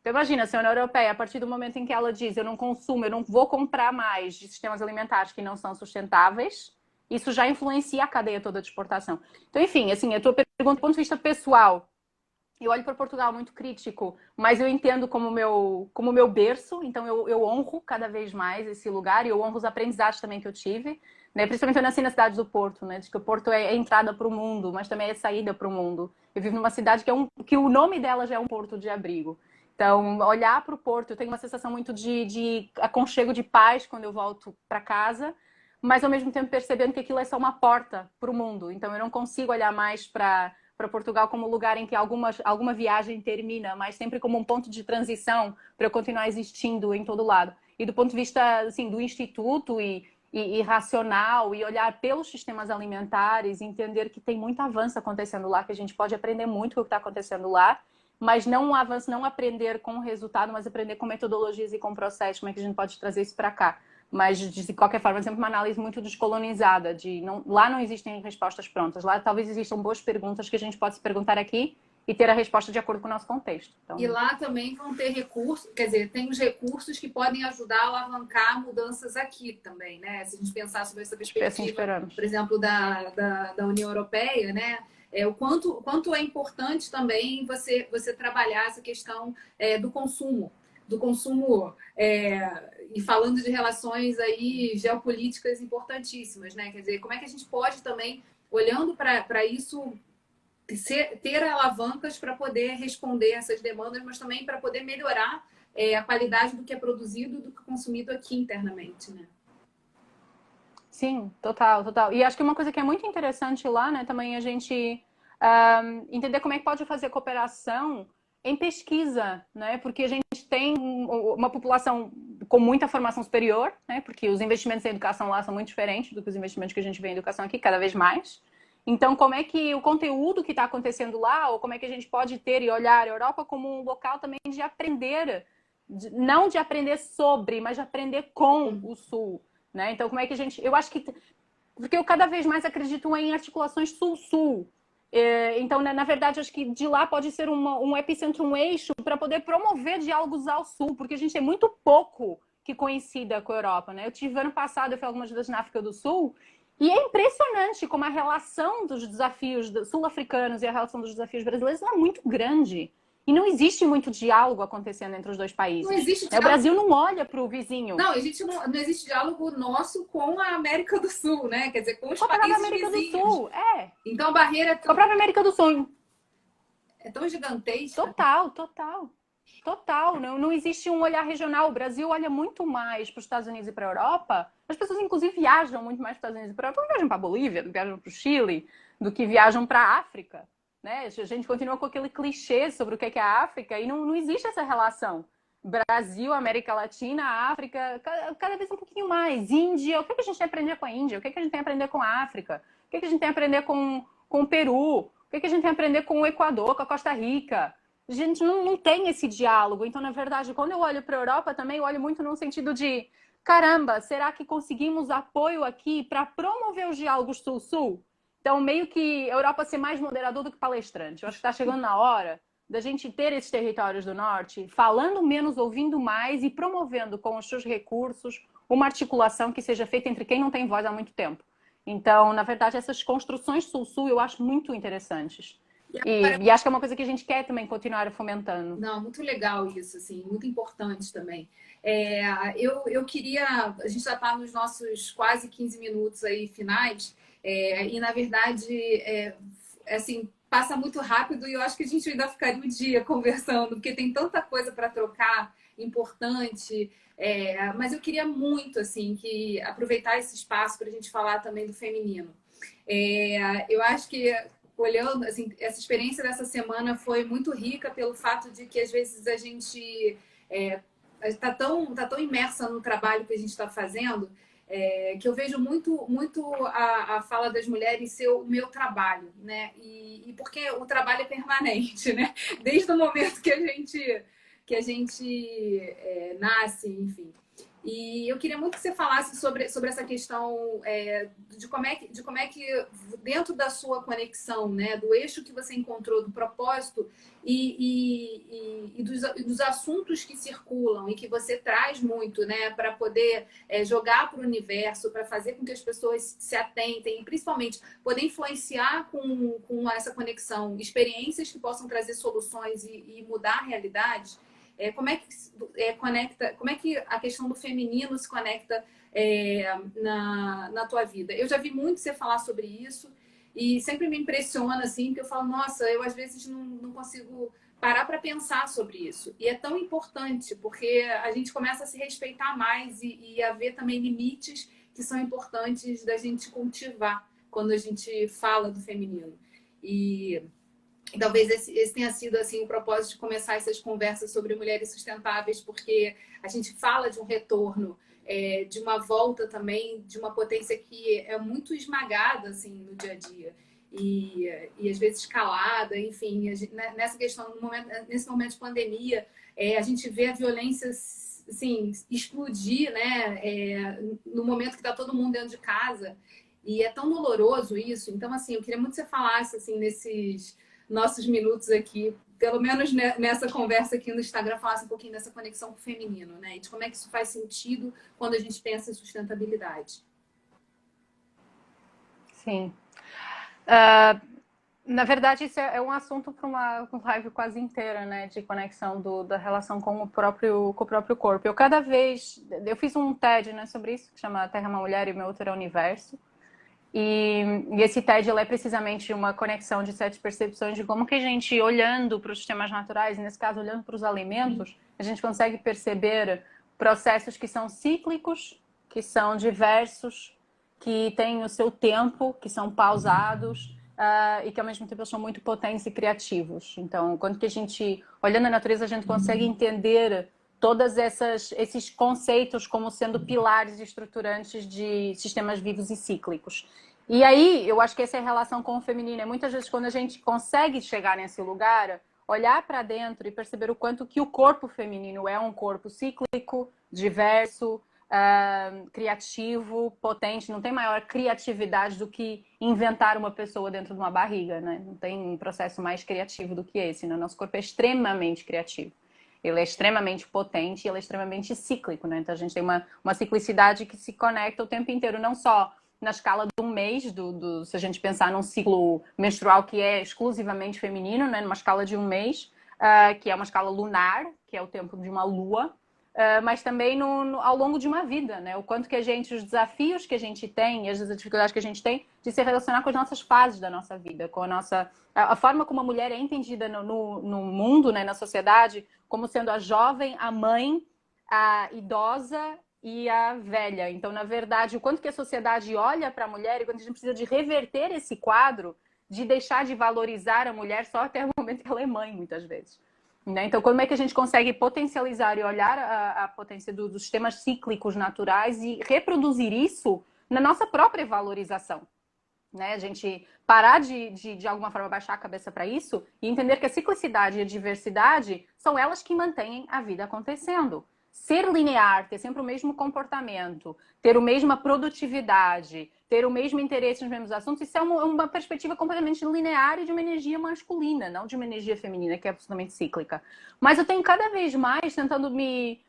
Então, imagina, se a União Europeia, a partir do momento em que ela diz eu não consumo, eu não vou comprar mais de sistemas alimentares que não são sustentáveis, isso já influencia a cadeia toda de exportação. Então, enfim, assim, a tua pergunta do ponto de vista pessoal, eu olho para Portugal muito crítico, mas eu entendo como meu berço, então eu honro cada vez mais esse lugar e eu honro os aprendizados também que eu tive, né? Principalmente eu nasci na cidade do Porto, né? Diz que o Porto é a entrada para o mundo, mas também é saída para o mundo. Eu vivo numa cidade que o nome dela já é um porto de abrigo. Então, olhar para o Porto, eu tenho uma sensação muito de aconchego, de paz quando eu volto para casa, mas ao mesmo tempo percebendo que aquilo é só uma porta para o mundo. Então, eu não consigo olhar mais para Portugal como lugar em que alguma viagem termina, mas sempre como um ponto de transição para eu continuar existindo em todo lado. E do ponto de vista assim, do instituto e racional, e olhar pelos sistemas alimentares, entender que tem muito avanço acontecendo lá, que a gente pode aprender muito com o que está acontecendo lá, mas não um avanço, não aprender com o resultado, mas aprender com metodologias e com processos, como é que a gente pode trazer isso para cá. Mas, de qualquer forma, é sempre uma análise muito descolonizada. Lá não existem respostas prontas. Lá talvez existam boas perguntas que a gente pode se perguntar aqui e ter a resposta de acordo com o nosso contexto. Então... E lá também vão ter recursos, quer dizer, tem os recursos que podem ajudar a alavancar mudanças aqui também, né? Se a gente pensar sobre essa perspectiva, por exemplo, da União Europeia, né? O quanto é importante também você trabalhar essa questão do consumo. E falando de relações aí geopolíticas importantíssimas, né? Quer dizer, como é que a gente pode também, olhando para isso, ter alavancas para poder responder essas demandas, mas também para poder melhorar a qualidade do que é produzido, do que é consumido aqui internamente, né? Sim, total. E acho que uma coisa que é muito interessante lá, né, também a gente entender como é que pode fazer cooperação em pesquisa, né? Porque a gente tem uma população com muita formação superior, né? Porque os investimentos em educação lá são muito diferentes do que os investimentos que a gente vê em educação aqui, cada vez mais. Então, como é que o conteúdo que está acontecendo lá, ou como é que a gente pode ter e olhar a Europa como um local também de aprender, não de aprender sobre, mas de aprender com o Sul, né? Então, como é que a gente... Eu acho que... Porque eu cada vez mais acredito em articulações Sul-Sul. Então, na verdade, acho que de lá pode ser um epicentro, um eixo para poder promover diálogos ao Sul, porque a gente é muito pouco que coincida com a Europa, né? Eu tive ano passado, eu fui algumas vezes na África do Sul, e é impressionante como a relação dos desafios sul-africanos e a relação dos desafios brasileiros é muito grande. E não existe muito diálogo acontecendo entre os dois países. Não existe diálogo. O Brasil não olha para o vizinho. Não existe diálogo nosso com a América do Sul, né? Quer dizer, com os países vizinhos. Com a América do Sul, Então a barreira é com a própria América do Sul. É tão gigantesca. Total. Não existe um olhar regional. O Brasil olha muito mais para os Estados Unidos e para a Europa. As pessoas, inclusive, viajam muito mais para os Estados Unidos e para a Europa. Não viajam para a Bolívia, não viajam para o Chile, do que viajam para a África. Né? A gente continua com aquele clichê sobre o que é a África e não existe essa relação. Brasil, América Latina, África, cada vez um pouquinho mais. Índia, o que a gente tem a aprender com a Índia? O que a gente tem a aprender com a África? O que a gente tem a aprender com o Peru? O que a gente tem a aprender com o Equador, com a Costa Rica? A gente não tem esse diálogo. Então, na verdade, quando eu olho para a Europa também, eu olho muito no sentido de caramba, será que conseguimos apoio aqui para promover os diálogos Sul-Sul? Então, meio que a Europa ser mais moderador do que palestrante. Eu acho que está chegando na hora da gente ter esses territórios do Norte, falando menos, ouvindo mais e promovendo com os seus recursos uma articulação que seja feita entre quem não tem voz há muito tempo. Então, na verdade, essas construções Sul-Sul eu acho muito interessantes. E acho que é uma coisa que a gente quer também continuar fomentando. Não, muito legal isso, assim, muito importante também. Eu queria... A gente já está nos nossos quase 15 minutos aí finais, e, na verdade, assim, passa muito rápido e eu acho que a gente ainda ficaria o dia conversando, porque tem tanta coisa para trocar, importante. Mas eu queria muito, assim, aproveitar esse espaço para a gente falar também do feminino. Eu acho que olhando, assim, essa experiência dessa semana foi muito rica pelo fato de que às vezes a gente tá tão imersa no trabalho que a gente está fazendo, que eu vejo muito a fala das mulheres ser o meu trabalho, né? E porque o trabalho é permanente, né? Desde o momento que a gente nasce, enfim. E eu queria muito que você falasse sobre essa questão de como é que dentro da sua conexão, né, do eixo que você encontrou, do propósito e dos assuntos que circulam e que você traz muito, né, para poder jogar para o universo, para fazer com que as pessoas se atentem e principalmente poder influenciar com essa conexão experiências que possam trazer soluções e mudar a realidade. Como é que a questão do feminino se conecta na tua vida? Eu já vi muito você falar sobre isso e sempre me impressiona, assim, porque eu falo, nossa, eu às vezes não consigo parar para pensar sobre isso. E é tão importante, porque a gente começa a se respeitar mais e a ver também limites que são importantes da gente cultivar quando a gente fala do feminino. E talvez esse tenha sido assim, o propósito de começar essas conversas sobre mulheres sustentáveis, porque a gente fala de um retorno, de uma volta também, de uma potência que é muito esmagada assim, no dia a dia. E às vezes calada, enfim, nessa questão, nesse momento de pandemia, a gente vê a violência assim, explodir, né? No momento que está todo mundo dentro de casa. E é tão doloroso isso. Então, assim, eu queria muito que você falasse assim, nesses nossos minutos aqui, pelo menos nessa conversa aqui no Instagram, falasse um pouquinho dessa conexão com o feminino, né? E de como é que isso faz sentido quando a gente pensa em sustentabilidade. Sim. Na verdade, isso é um assunto para uma live quase inteira, né? De conexão da relação com o próprio corpo. Eu fiz um TED, né, sobre isso, que chama Terra é uma Mulher e Meu Útero é o Universo. E esse TED é precisamente uma conexão de 7 percepções de como que a gente, olhando para os sistemas naturais, nesse caso, olhando para os alimentos, a gente consegue perceber processos que são cíclicos, que são diversos, que têm o seu tempo, que são pausados e que, ao mesmo tempo, são muito potentes e criativos. Então, quando que a gente, olhando a natureza, a gente consegue entender todos esses conceitos como sendo pilares estruturantes de sistemas vivos e cíclicos. E aí, eu acho que essa é a relação com o feminino. Muitas vezes, quando a gente consegue chegar nesse lugar, olhar para dentro e perceber o quanto que o corpo feminino é um corpo cíclico, diverso, criativo, potente. Não tem maior criatividade do que inventar uma pessoa dentro de uma barriga, né? Não tem um processo mais criativo do que esse, né? Nosso corpo é extremamente criativo. Ele é extremamente potente e ele é extremamente cíclico, né? Então a gente tem uma ciclicidade que se conecta o tempo inteiro, não só na escala de um mês, se a gente pensar num ciclo menstrual que é exclusivamente feminino, né? Numa escala de um mês, que é uma escala lunar, que é o tempo de uma lua, mas também ao longo de uma vida, né? O quanto que os desafios que a gente tem e as dificuldades que a gente tem de se relacionar com as nossas fases da nossa vida, com a forma como a mulher é entendida no mundo, né, na sociedade, como sendo a jovem, a mãe, a idosa e a velha. Então, na verdade, o quanto que a sociedade olha para a mulher e quanto a gente precisa de reverter esse quadro, de deixar de valorizar a mulher só até o momento que ela é mãe, muitas vezes. Né? Então, como é que a gente consegue potencializar e olhar a potência dos sistemas cíclicos naturais e reproduzir isso na nossa própria valorização? Né? A gente parar de alguma forma baixar a cabeça para isso e entender que a ciclicidade e a diversidade são elas que mantêm a vida acontecendo. Ser linear, ter sempre o mesmo comportamento, ter a mesma produtividade, ter o mesmo interesse nos mesmos assuntos, isso é uma perspectiva completamente linear e de uma energia masculina, não de uma energia feminina, que é absolutamente cíclica. Mas eu tenho cada vez mais tentando me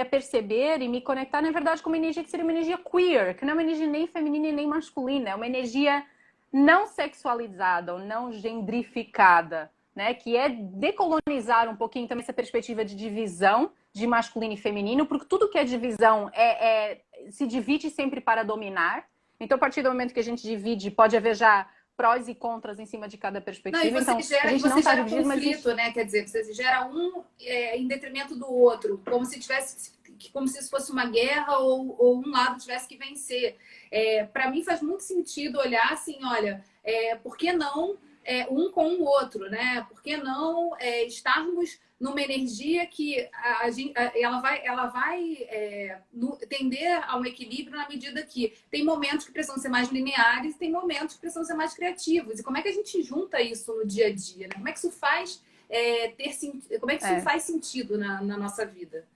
aperceber e me conectar, na verdade, com uma energia que seria uma energia queer, que não é uma energia nem feminina nem masculina, é uma energia não sexualizada ou não gendrificada, né? Que é decolonizar um pouquinho também essa perspectiva de divisão de masculino e feminino, porque tudo que é divisão se divide sempre para dominar. Então, a partir do momento que a gente divide, pode haver já prós e contras em cima de cada perspectiva. Não, e você então, gera, a gente você não está gera dividido, conflito, mas... né? Quer dizer, você gera em detrimento do outro, como se tivesse, como se isso fosse uma guerra ou um lado tivesse que vencer. Para mim faz muito sentido olhar assim, olha, por que não um com o outro, né? Por que não estarmos numa energia que ela vai tender a um equilíbrio na medida que tem momentos que precisam ser mais lineares e tem momentos que precisam ser mais criativos. E como é que a gente junta isso no dia a dia, né? Como é que isso faz como é que isso faz sentido na nossa vida?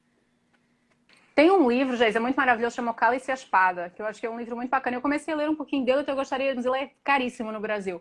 Tem um livro, Geis, é muito maravilhoso, chama O Cálice e a Espada, que eu acho que é um livro muito bacana. Eu comecei a ler um pouquinho dele, então eu gostaria de dizer, ele é caríssimo no Brasil.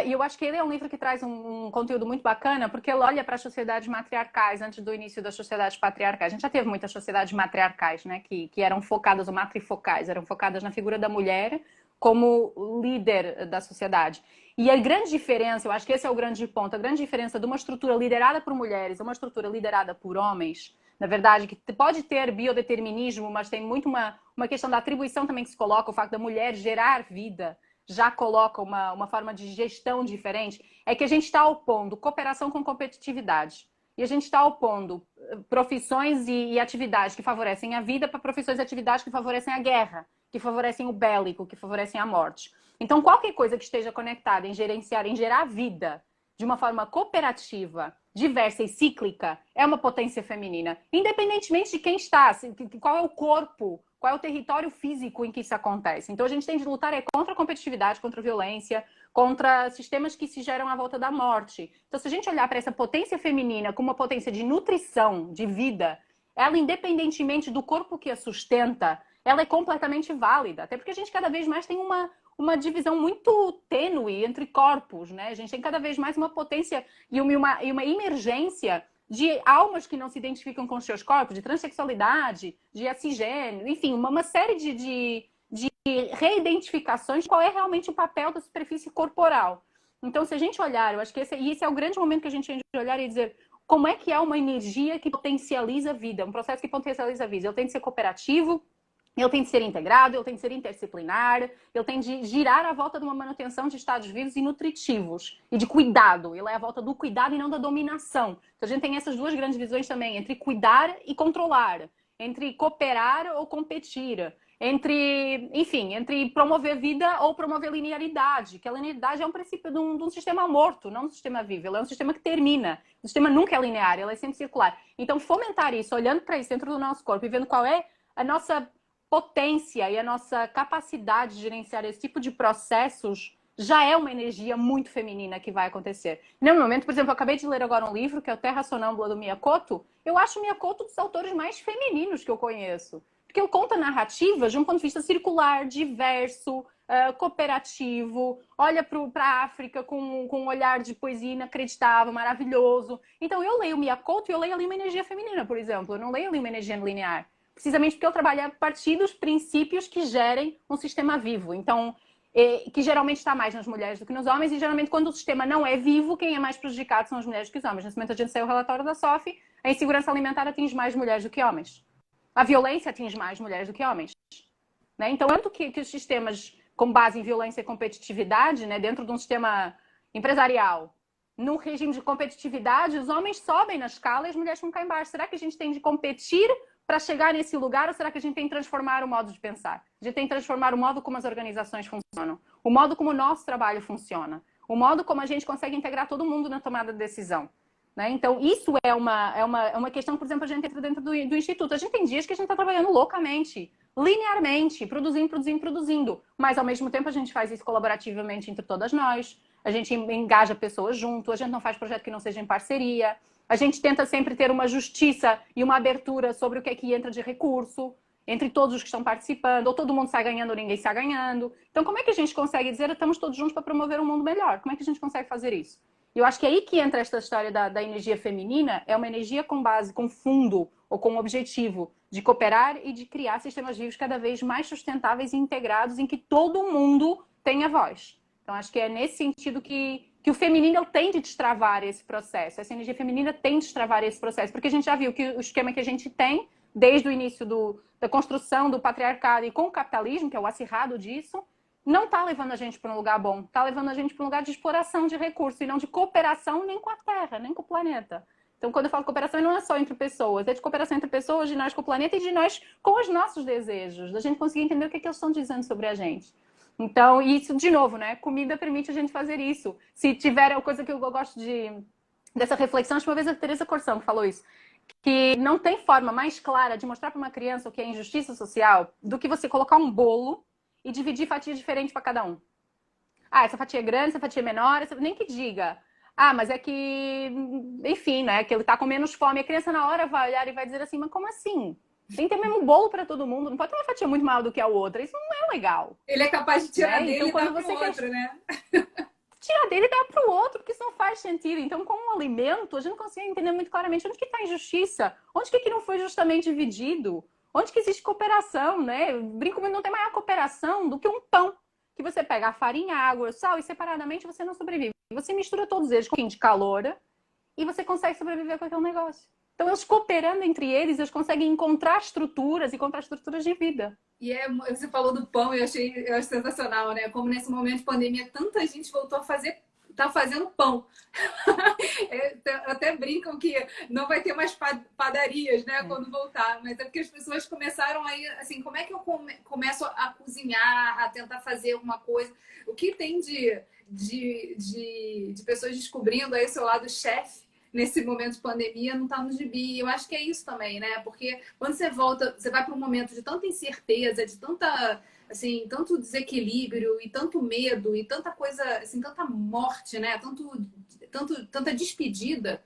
E eu acho que ele é um livro que traz um conteúdo muito bacana, porque ele olha para as sociedades matriarcais antes do início das sociedades patriarcais. A gente já teve muitas sociedades matriarcais, né, que eram focadas, ou matrifocais, eram focadas na figura da mulher como líder da sociedade. E a grande diferença, eu acho que esse é o grande ponto, a grande diferença de uma estrutura liderada por mulheres a uma estrutura liderada por homens, na verdade, que pode ter biodeterminismo, mas tem muito uma questão da atribuição também que se coloca, o fato da mulher gerar vida, já coloca uma forma de gestão diferente, é que a gente está opondo cooperação com competitividade. E a gente está opondo profissões e atividades que favorecem a vida para profissões e atividades que favorecem a guerra, que favorecem o bélico, que favorecem a morte. Então, qualquer coisa que esteja conectada em gerenciar, em gerar vida de uma forma cooperativa, diversa e cíclica, é uma potência feminina. Independentemente de quem está, qual é o corpo, qual é o território físico em que isso acontece. Então, a gente tem de lutar contra a competitividade, contra a violência, contra sistemas que se geram à volta da morte. Então, se a gente olhar para essa potência feminina como uma potência de nutrição, de vida, ela, independentemente do corpo que a sustenta, ela é completamente válida. Até porque a gente cada vez mais tem uma divisão muito tênue entre corpos, né? A gente tem cada vez mais uma potência e uma emergência de almas que não se identificam com os seus corpos, de transexualidade, de asigênio, enfim, uma série de reidentificações de qual é realmente o papel da superfície corporal. Então, se a gente olhar, eu acho que esse é o grande momento que a gente tem de olhar e dizer como é que é uma energia que potencializa a vida, um processo que potencializa a vida. Ele tem de ser cooperativo, ele tem de ser integrado, ele tem de ser interdisciplinar, ele tem de girar à volta de uma manutenção de estados vivos e nutritivos e de cuidado. Ele é à volta do cuidado e não da dominação. Então a gente tem essas duas grandes visões também, entre cuidar e controlar, entre cooperar ou competir, entre promover vida ou promover linearidade, que a linearidade é um princípio de um sistema morto, não um sistema vivo. Ele é um sistema que termina. O sistema nunca é linear, ele é sempre circular. Então fomentar isso, olhando para isso dentro do nosso corpo e vendo qual é a nossa potência e a nossa capacidade de gerenciar esse tipo de processos já é uma energia muito feminina que vai acontecer. No momento, por exemplo, eu acabei de ler agora um livro que é o Terra Sonâmbula do Miyakoto. Eu acho o Miyakoto um dos autores mais femininos que eu conheço. Porque ele conta narrativas de um ponto de vista circular, diverso, cooperativo, olha para a África com um olhar de poesia inacreditável, maravilhoso. Então eu leio o Miyakoto e eu leio ali uma energia feminina, por exemplo. Eu não leio ali uma energia linear. Precisamente porque eu trabalho a partir dos princípios que gerem um sistema vivo. Então, que geralmente está mais nas mulheres do que nos homens, e geralmente quando o sistema não é vivo, quem é mais prejudicado são as mulheres do que os homens. Nesse momento a gente saiu o relatório da SOF, a insegurança alimentar atinge mais mulheres do que homens. A violência atinge mais mulheres do que homens. Né? Então, tanto que os sistemas com base em violência e competitividade, né, dentro de um sistema empresarial, num regime de competitividade, os homens sobem na escala e as mulheres ficam cá embaixo. Será que a gente tem de competir para chegar nesse lugar, ou será que a gente tem que transformar o modo de pensar? A gente tem que transformar o modo como as organizações funcionam, o modo como o nosso trabalho funciona, o modo como a gente consegue integrar todo mundo na tomada de decisão. né? Então, isso é uma questão, por exemplo, a gente entra dentro do Instituto. A gente tem dias que a gente está trabalhando loucamente, linearmente, produzindo. Mas, ao mesmo tempo, a gente faz isso colaborativamente entre todas nós. A gente engaja pessoas junto. A gente não faz projeto que não seja em parceria. A gente tenta sempre ter uma justiça e uma abertura sobre o que é que entra de recurso entre todos os que estão participando. Ou todo mundo sai ganhando ou ninguém sai ganhando. Então, como é que a gente consegue dizer estamos todos juntos para promover um mundo melhor? Como é que a gente consegue fazer isso? E eu acho que é aí que entra esta história da energia feminina, é uma energia com base, com fundo ou com objetivo de cooperar e de criar sistemas vivos cada vez mais sustentáveis e integrados em que todo mundo tenha voz. Então, acho que é nesse sentido que o feminino tem de destravar esse processo. Essa energia feminina tem de destravar esse processo, porque a gente já viu que o esquema que a gente tem, desde o início da construção do patriarcado e com o capitalismo, que é o acirrado disso, não está levando a gente para um lugar bom. Está levando a gente para um lugar de exploração de recursos e não de cooperação nem com a Terra, nem com o planeta. Então, quando eu falo cooperação, não é só entre pessoas. É de cooperação entre pessoas, de nós com o planeta e de nós com os nossos desejos. Da gente conseguir entender o que eles estão dizendo sobre a gente. Então, isso, de novo, né? Comida permite a gente fazer isso. Se tiver a coisa que eu gosto dessa reflexão, acho que uma vez a Teresa Corção que falou isso, que não tem forma mais clara de mostrar para uma criança o que é injustiça social do que você colocar um bolo e dividir fatias diferentes para cada um. Ah, essa fatia é grande, essa fatia é menor, nem que diga. Ah, mas é que, enfim, né? Que ele tá com menos fome. A criança na hora vai olhar e vai dizer assim, mas como assim? Tem que ter mesmo bolo para todo mundo. Não pode ter uma fatia muito maior do que a outra. Isso não é legal. Ele é capaz de tirar né? dele então, e dar pro outro, né? Tirar dele e dar para o outro, porque isso não faz sentido. Então, com o alimento, a gente não consegue entender muito claramente onde que está a injustiça, onde que não foi justamente dividido, onde que existe cooperação, né? Eu brinco muito, não tem maior cooperação do que um pão, que você pega a farinha, a água, o sal e separadamente você não sobrevive. Você mistura todos eles com um pouquinho de calor e você consegue sobreviver com aquele negócio. Então, eles cooperando entre eles, eles conseguem encontrar estruturas de vida. E você falou do pão, eu achei sensacional, né? Como nesse momento de pandemia, tanta gente voltou a tá fazendo pão. Até brincam que não vai ter mais padarias, né? Quando voltar. Mas é porque as pessoas começaram aí, assim, como é que eu começo a cozinhar, a tentar fazer alguma coisa? O que tem de pessoas descobrindo aí o seu lado chefe nesse momento de pandemia não tá no gibi. Eu acho que é isso também, né? Porque quando você volta, você vai para um momento de tanta incerteza, de tanta, assim, tanto desequilíbrio e tanto medo e tanta coisa, assim, tanta morte, né? Tanta despedida.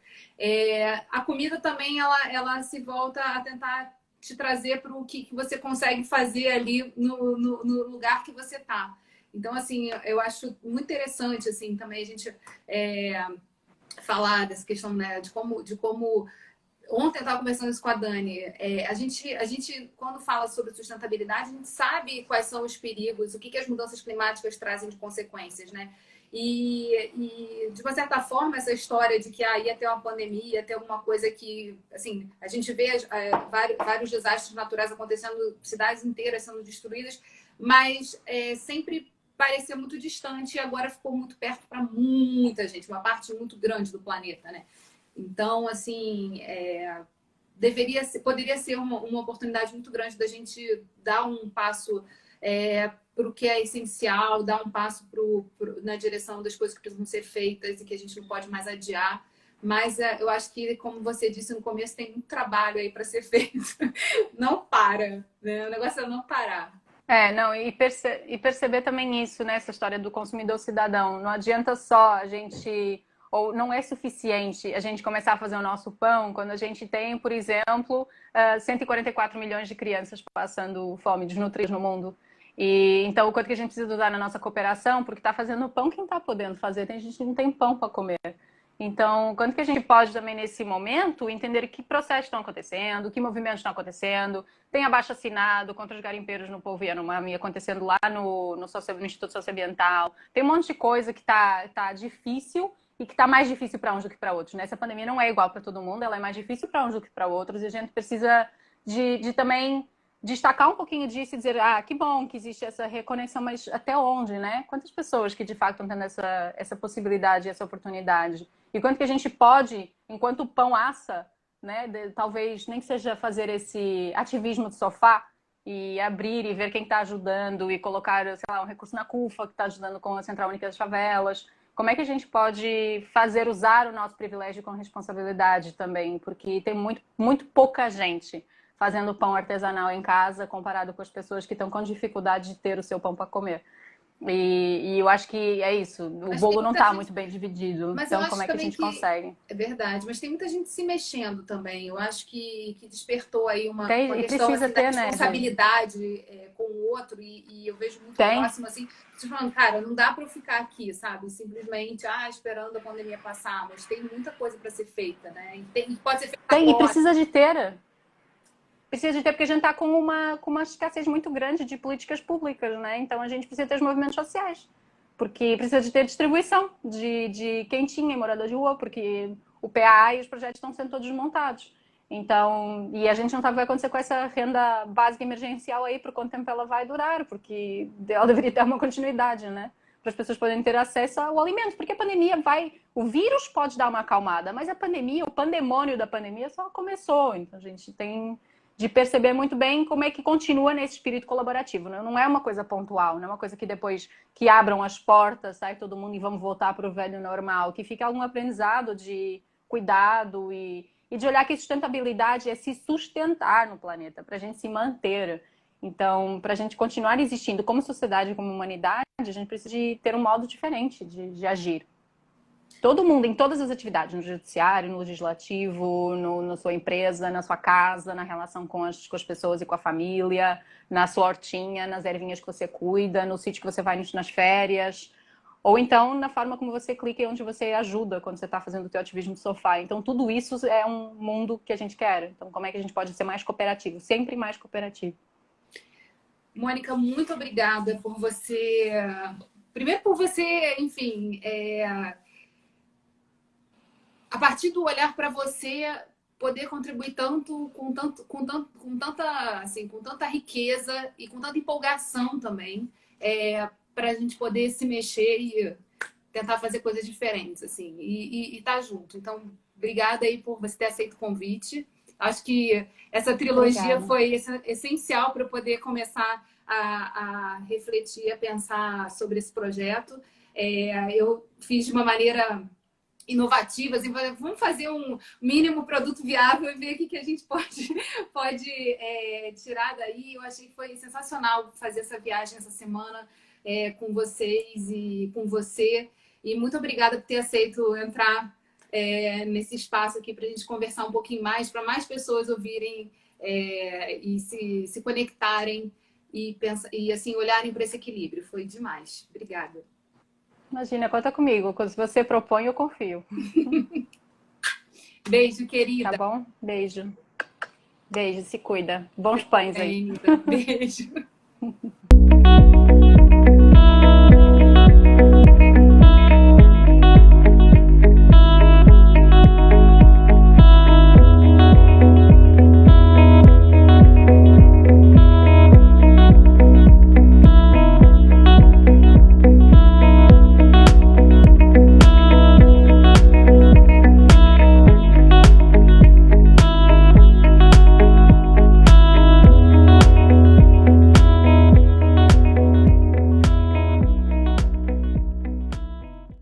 A comida também, ela se volta a tentar te trazer para o que você consegue fazer ali no lugar que você tá. Então, assim, eu acho muito interessante, assim, também a gente falar dessa questão, né, de como... Ontem eu estava conversando isso com a Dani. A gente, quando fala sobre sustentabilidade, a gente sabe quais são os perigos, o que as mudanças climáticas trazem de consequências, né? E de uma certa forma, essa história de que ia ter uma pandemia, ia ter alguma coisa que, assim, a gente vê vários desastres naturais acontecendo, cidades inteiras sendo destruídas, mas sempre parecia muito distante e agora ficou muito perto para muita gente, uma parte muito grande do planeta, né? Então, assim, poderia ser uma oportunidade muito grande da gente dar um passo para o que é essencial, dar um passo na direção das coisas que precisam ser feitas e que a gente não pode mais adiar. Mas eu acho que, como você disse no começo, tem muito trabalho aí para ser feito. Não para, né? O negócio é não parar. Não, e perceber também isso, né? Essa história do consumidor cidadão. Não adianta só a gente, ou não é suficiente a gente começar a fazer o nosso pão quando a gente tem, por exemplo, 144 milhões de crianças passando fome, desnutridas no mundo. E então, o quanto que a gente precisa usar na nossa cooperação, porque está fazendo pão quem está podendo fazer, tem gente que não tem pão para comer. Então, quanto que a gente pode também, nesse momento, entender que processos estão acontecendo, que movimentos estão acontecendo. Tem abaixo-assinado contra os garimpeiros no povo Yanomami acontecendo lá no Instituto Socioambiental. Tem um monte de coisa que tá difícil e que está mais difícil para uns do que para outros. Né? Essa pandemia não é igual para todo mundo, ela é mais difícil para uns do que para outros. E a gente precisa de também destacar um pouquinho disso e dizer, que bom que existe essa reconexão, mas até onde, né? Quantas pessoas que de fato estão tendo essa possibilidade, essa oportunidade? E quanto que a gente pode, enquanto o pão assa, né? Talvez nem que seja fazer esse ativismo de sofá e abrir e ver quem está ajudando e colocar, sei lá, um recurso na CUFA que está ajudando com a Central Única das Favelas. como é que a gente pode usar o nosso privilégio com responsabilidade também? Porque tem muito pouca gente fazendo pão artesanal em casa comparado com as pessoas que estão com dificuldade de ter o seu pão para comer. E eu acho que é isso, o bolo não está muito bem dividido. Mas então, como é que a gente consegue? É verdade, mas tem muita gente se mexendo também. Eu acho que despertou aí uma e questão precisa assim, ter, da responsabilidade com o outro, e eu vejo muito próximo assim, você falando, cara, não dá para eu ficar aqui, sabe? Simplesmente esperando a pandemia passar, mas tem muita coisa para ser feita, né? E pode ser feita agora. E precisa de ter. Precisa de ter, porque a gente está com uma escassez muito grande de políticas públicas, né? Então a gente precisa ter os movimentos sociais, porque precisa de ter distribuição de quentinha e morador de rua, porque o PA e os projetos estão sendo todos desmontados. Então, e a gente não sabe o que vai acontecer com essa renda básica emergencial aí, por quanto tempo ela vai durar, porque ela deveria ter uma continuidade, né? Para as pessoas poderem ter acesso ao alimento, porque a pandemia o vírus pode dar uma acalmada, mas a pandemia, o pandemônio da pandemia só começou. Então a gente tem de perceber muito bem como é que continua nesse espírito colaborativo. Né? Não é uma coisa pontual, não é uma coisa que depois que abram as portas, sai todo mundo e vamos voltar para o velho normal, que fica algum aprendizado de cuidado e de olhar que sustentabilidade é se sustentar no planeta, para a gente se manter. Então, para a gente continuar existindo como sociedade, como humanidade, a gente precisa de ter um modo diferente de agir. Todo mundo, em todas as atividades, no judiciário, no legislativo, na sua empresa, na sua casa, na relação com as pessoas e com a família, na sua hortinha, nas ervinhas que você cuida, no sítio que você vai nas férias, ou então na forma como você clica e onde você ajuda quando você está fazendo o teu ativismo de sofá. Então, tudo isso é um mundo que a gente quer. Então, como é que a gente pode ser mais cooperativo? Sempre mais cooperativo. Mônica, muito obrigada por você... Primeiro por você, enfim... A partir do olhar para você poder contribuir tanto com tanta riqueza e com tanta empolgação também, para a gente poder se mexer e tentar fazer coisas diferentes, assim, e estar junto. Então, obrigada aí por você ter aceito o convite. Acho que essa trilogia foi essencial para eu poder começar a refletir, a pensar sobre esse projeto. Eu fiz de uma maneira inovativas, e vamos fazer um mínimo produto viável e ver o que a gente pode tirar daí. Eu achei que foi sensacional fazer essa viagem essa semana com vocês e com você. E muito obrigada por ter aceito entrar nesse espaço aqui para a gente conversar um pouquinho mais, para mais pessoas ouvirem e se conectarem e assim, olharem para esse equilíbrio. Foi demais. Obrigada. Imagina, conta comigo. Se você propõe, eu confio. Beijo, querida. Tá bom? Beijo. Beijo, se cuida. Bons pães aí. Beijo.